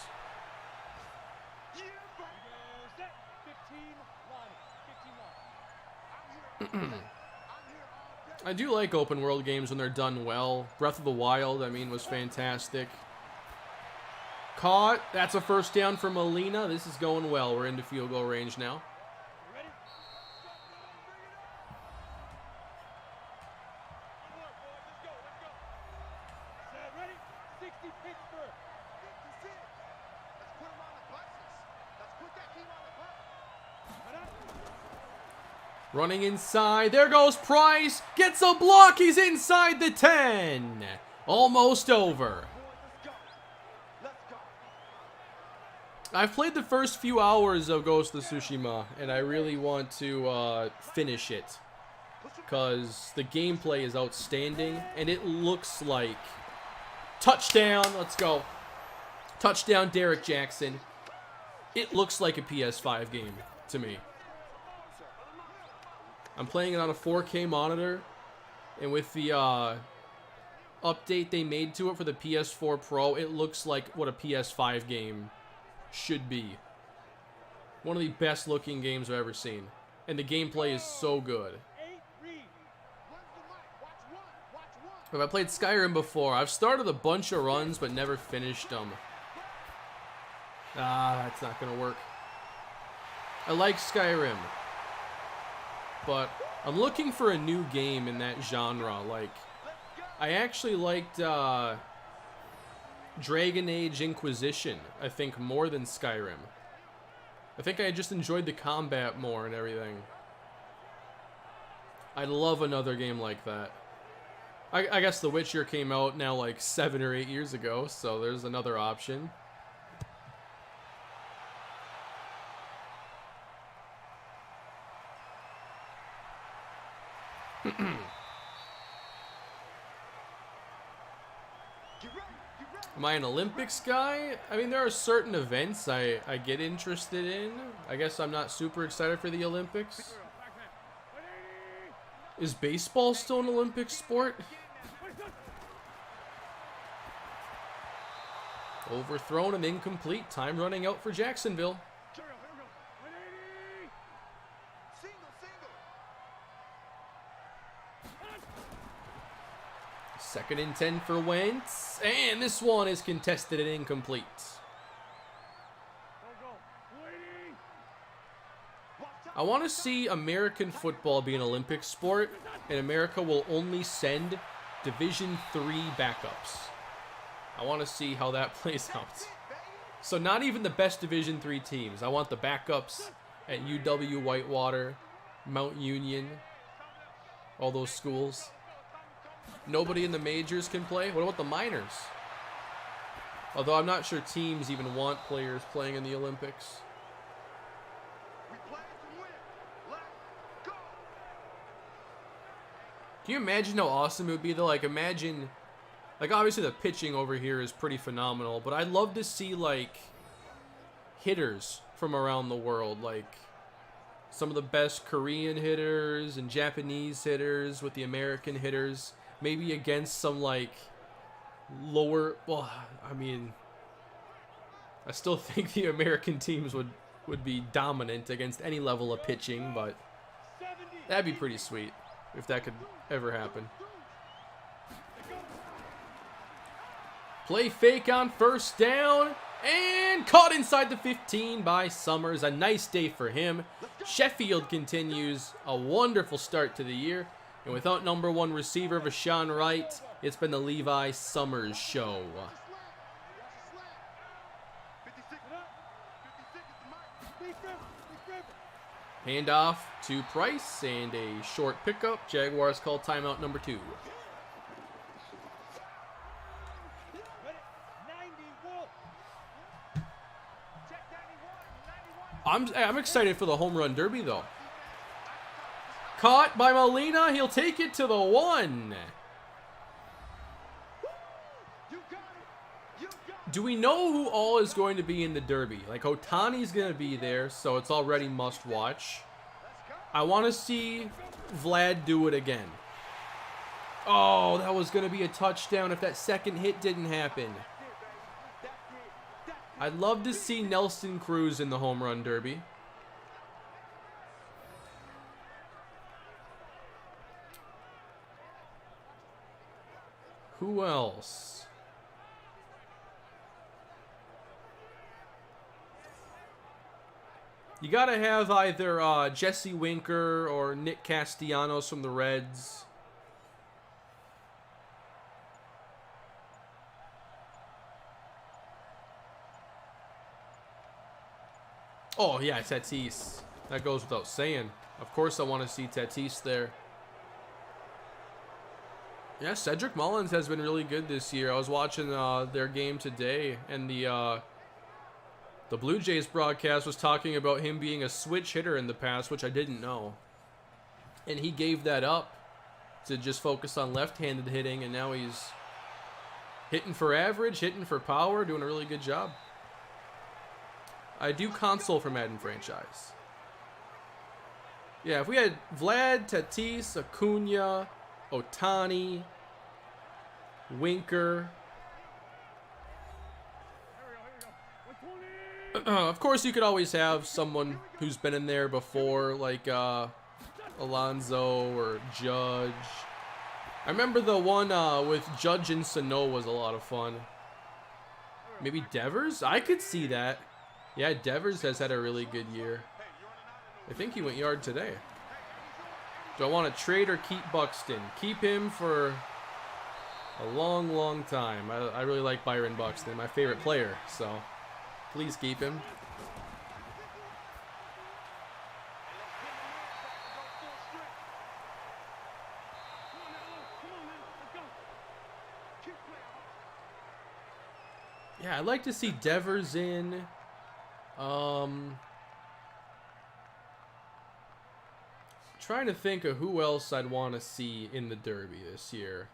I do like open world games when they're done well. Breath of the Wild, I mean, was fantastic. Caught. That's a first down for Molina. This is going well. We're into field goal range now. Running inside. There goes Price. Gets a block. He's inside the 10. Almost over. I've played the first few hours of Ghost of Tsushima, and I really want to finish it. Because the gameplay is outstanding, and it looks like... Touchdown! Let's go. Touchdown, Derek Jackson. It looks like a PS5 game to me. I'm playing it on a 4K monitor, and with the update they made to it for the PS4 Pro, it looks like what a PS5 game should be. One of the best looking games I've ever seen. And the gameplay is so good. Have I played Skyrim before? I've started a bunch of runs but never finished them. Ah, that's not gonna work. I like Skyrim, but I'm looking for a new game in that genre. Like, I actually liked Dragon Age Inquisition, I think, more than Skyrim. I think I just enjoyed the combat more and everything. I'd love another game like that. I guess The Witcher came out now like 7 or 8 years ago, so there's another option. Am I an Olympics guy? I mean, there are certain events I get interested in. I guess I'm not super excited for the Olympics. Is baseball still an Olympic sport? Overthrown and incomplete. Time running out for Jacksonville. Second and 10 for Wentz. And this one is contested and incomplete. I want to see American football be an Olympic sport, and America will only send Division III backups. I want to see how that plays out. So not even the best Division III teams. I want the backups at UW Whitewater, Mount Union, all those schools. Nobody in the majors can play? What about the minors? Although I'm not sure teams even want players playing in the Olympics. Can you imagine how awesome it would be to, like, imagine... Like, obviously the pitching over here is pretty phenomenal, but I'd love to see, like, hitters from around the world. Like, some of the best Korean hitters and Japanese hitters with the American hitters. Maybe against some, like, lower... Well, I mean... I still think the American teams would be dominant against any level of pitching, but... That'd be pretty sweet if that could ever happen. Play fake on first down. And caught inside the 15 by Summers. A nice day for him. Sheffield continues a wonderful start to the year. And without number 1 receiver Vashawn Wright, it's been the Levi Summers show. Handoff to Price and a short pickup. Jaguars call timeout number 2. I'm excited for the home run derby though. Caught by Molina. He'll take it to the 1. Do we know who all is going to be in the derby? Like, Ohtani's going to be there, so it's already must watch. I want to see Vlad do it again. Oh, that was going to be a touchdown if that second hit didn't happen. I'd love to see Nelson Cruz in the home run derby. Who else? You gotta have either Jesse Winker or Nick Castellanos from the Reds. Oh, yeah, Tatis. That goes without saying. Of course I want to see Tatis there. Yeah, Cedric Mullins has been really good this year. I was watching their game today, and the The Blue Jays broadcast was talking about him being a switch hitter in the past, which I didn't know. And he gave that up to just focus on left-handed hitting, and now he's hitting for average, hitting for power, doing a really good job. I do console for Madden Franchise. Yeah, if we had Vlad, Tatis, Acuna, Ohtani, Winker. Of course, you could always have someone who's been in there before, like Alonso or Judge. I remember the one with Judge and Sano was a lot of fun. Maybe Devers? I could see that. Yeah, Devers has had a really good year. I think he went yard today. Do I want to trade or keep Buxton? Keep him for a long, long time. I really like Byron Buxton, my favorite player, so please keep him. Yeah, I'd like to see Devers in. Trying to think of who else I'd want to see in the Derby this year.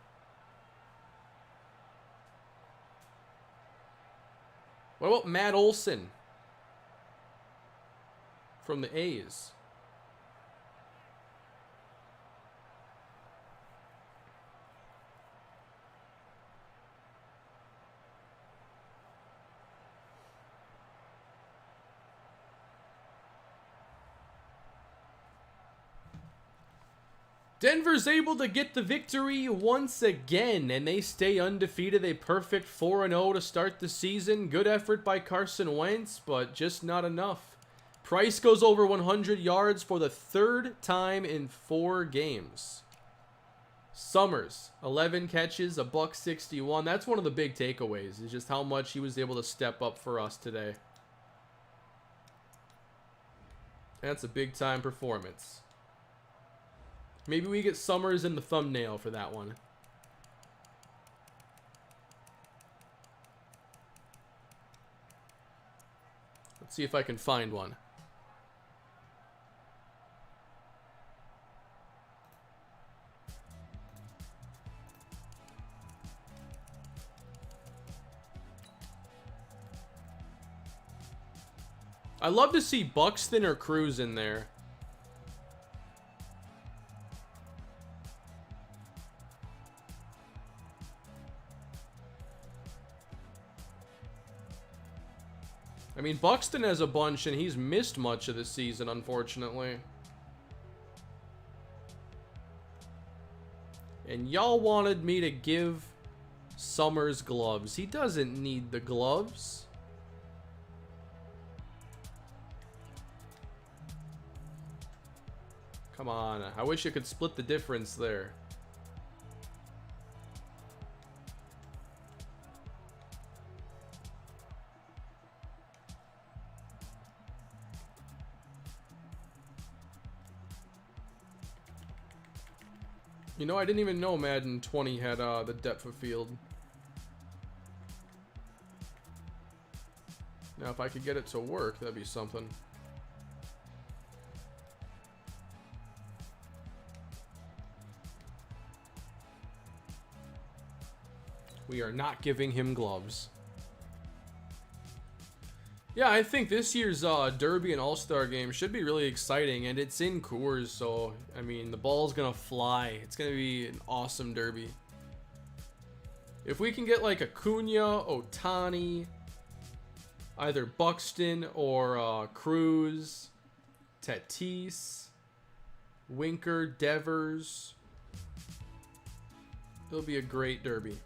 What about Matt Olson from the A's? Denver's able to get the victory once again, and they stay undefeated. A perfect 4-0 to start the season. Good effort by Carson Wentz, but just not enough. Price goes over 100 yards for the third time in 4 games. Summers, 11 catches, $161. That's one of the big takeaways, is just how much he was able to step up for us today. That's a big-time performance. Maybe we get Summers in the thumbnail for that one. Let's see if I can find one. I'd love to see Buxton or Cruz in there. I mean, Buxton has a bunch, and he's missed much of the season, unfortunately. And y'all wanted me to give Summers gloves. He doesn't need the gloves. Come on. I wish I could split the difference there. You know, I didn't even know Madden 20 had the depth of field. Now, if I could get it to work, that'd be something. We are not giving him gloves. Yeah, I think this year's Derby and All-Star game should be really exciting, and it's in Coors, so, I mean, the ball's gonna fly. It's gonna be an awesome Derby. If we can get, like, Acuna, Ohtani, either Buxton or Cruz, Tatis, Winker, Devers, it'll be a great Derby.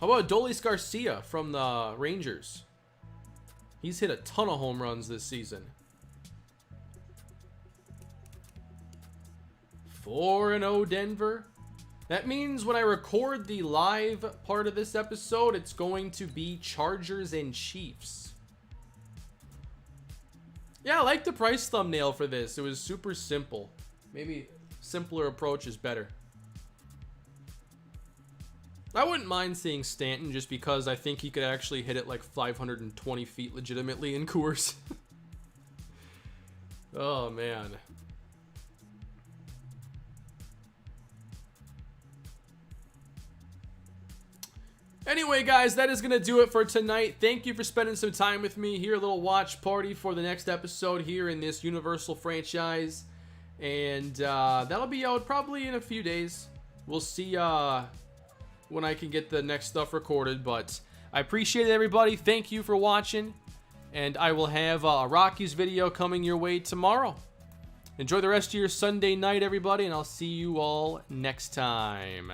How about Adolis Garcia from the Rangers? He's hit a ton of home runs this season. 4-0 Denver. That means when I record the live part of this episode, it's going to be Chargers and Chiefs. Yeah, I like the price thumbnail for this. It was super simple. Maybe simpler approach is better. I wouldn't mind seeing Stanton just because I think he could actually hit it like 520 feet legitimately in Coors. Oh, man. Anyway, guys, that is going to do it for tonight. Thank you for spending some time with me here. A little watch party for the next episode here in this Universal franchise. And that'll be out probably in a few days. We'll see when I can get the next stuff recorded. But I appreciate it, everybody. Thank you for watching. And I will have a Rockies video coming your way tomorrow. Enjoy the rest of your Sunday night, everybody. And I'll see you all next time.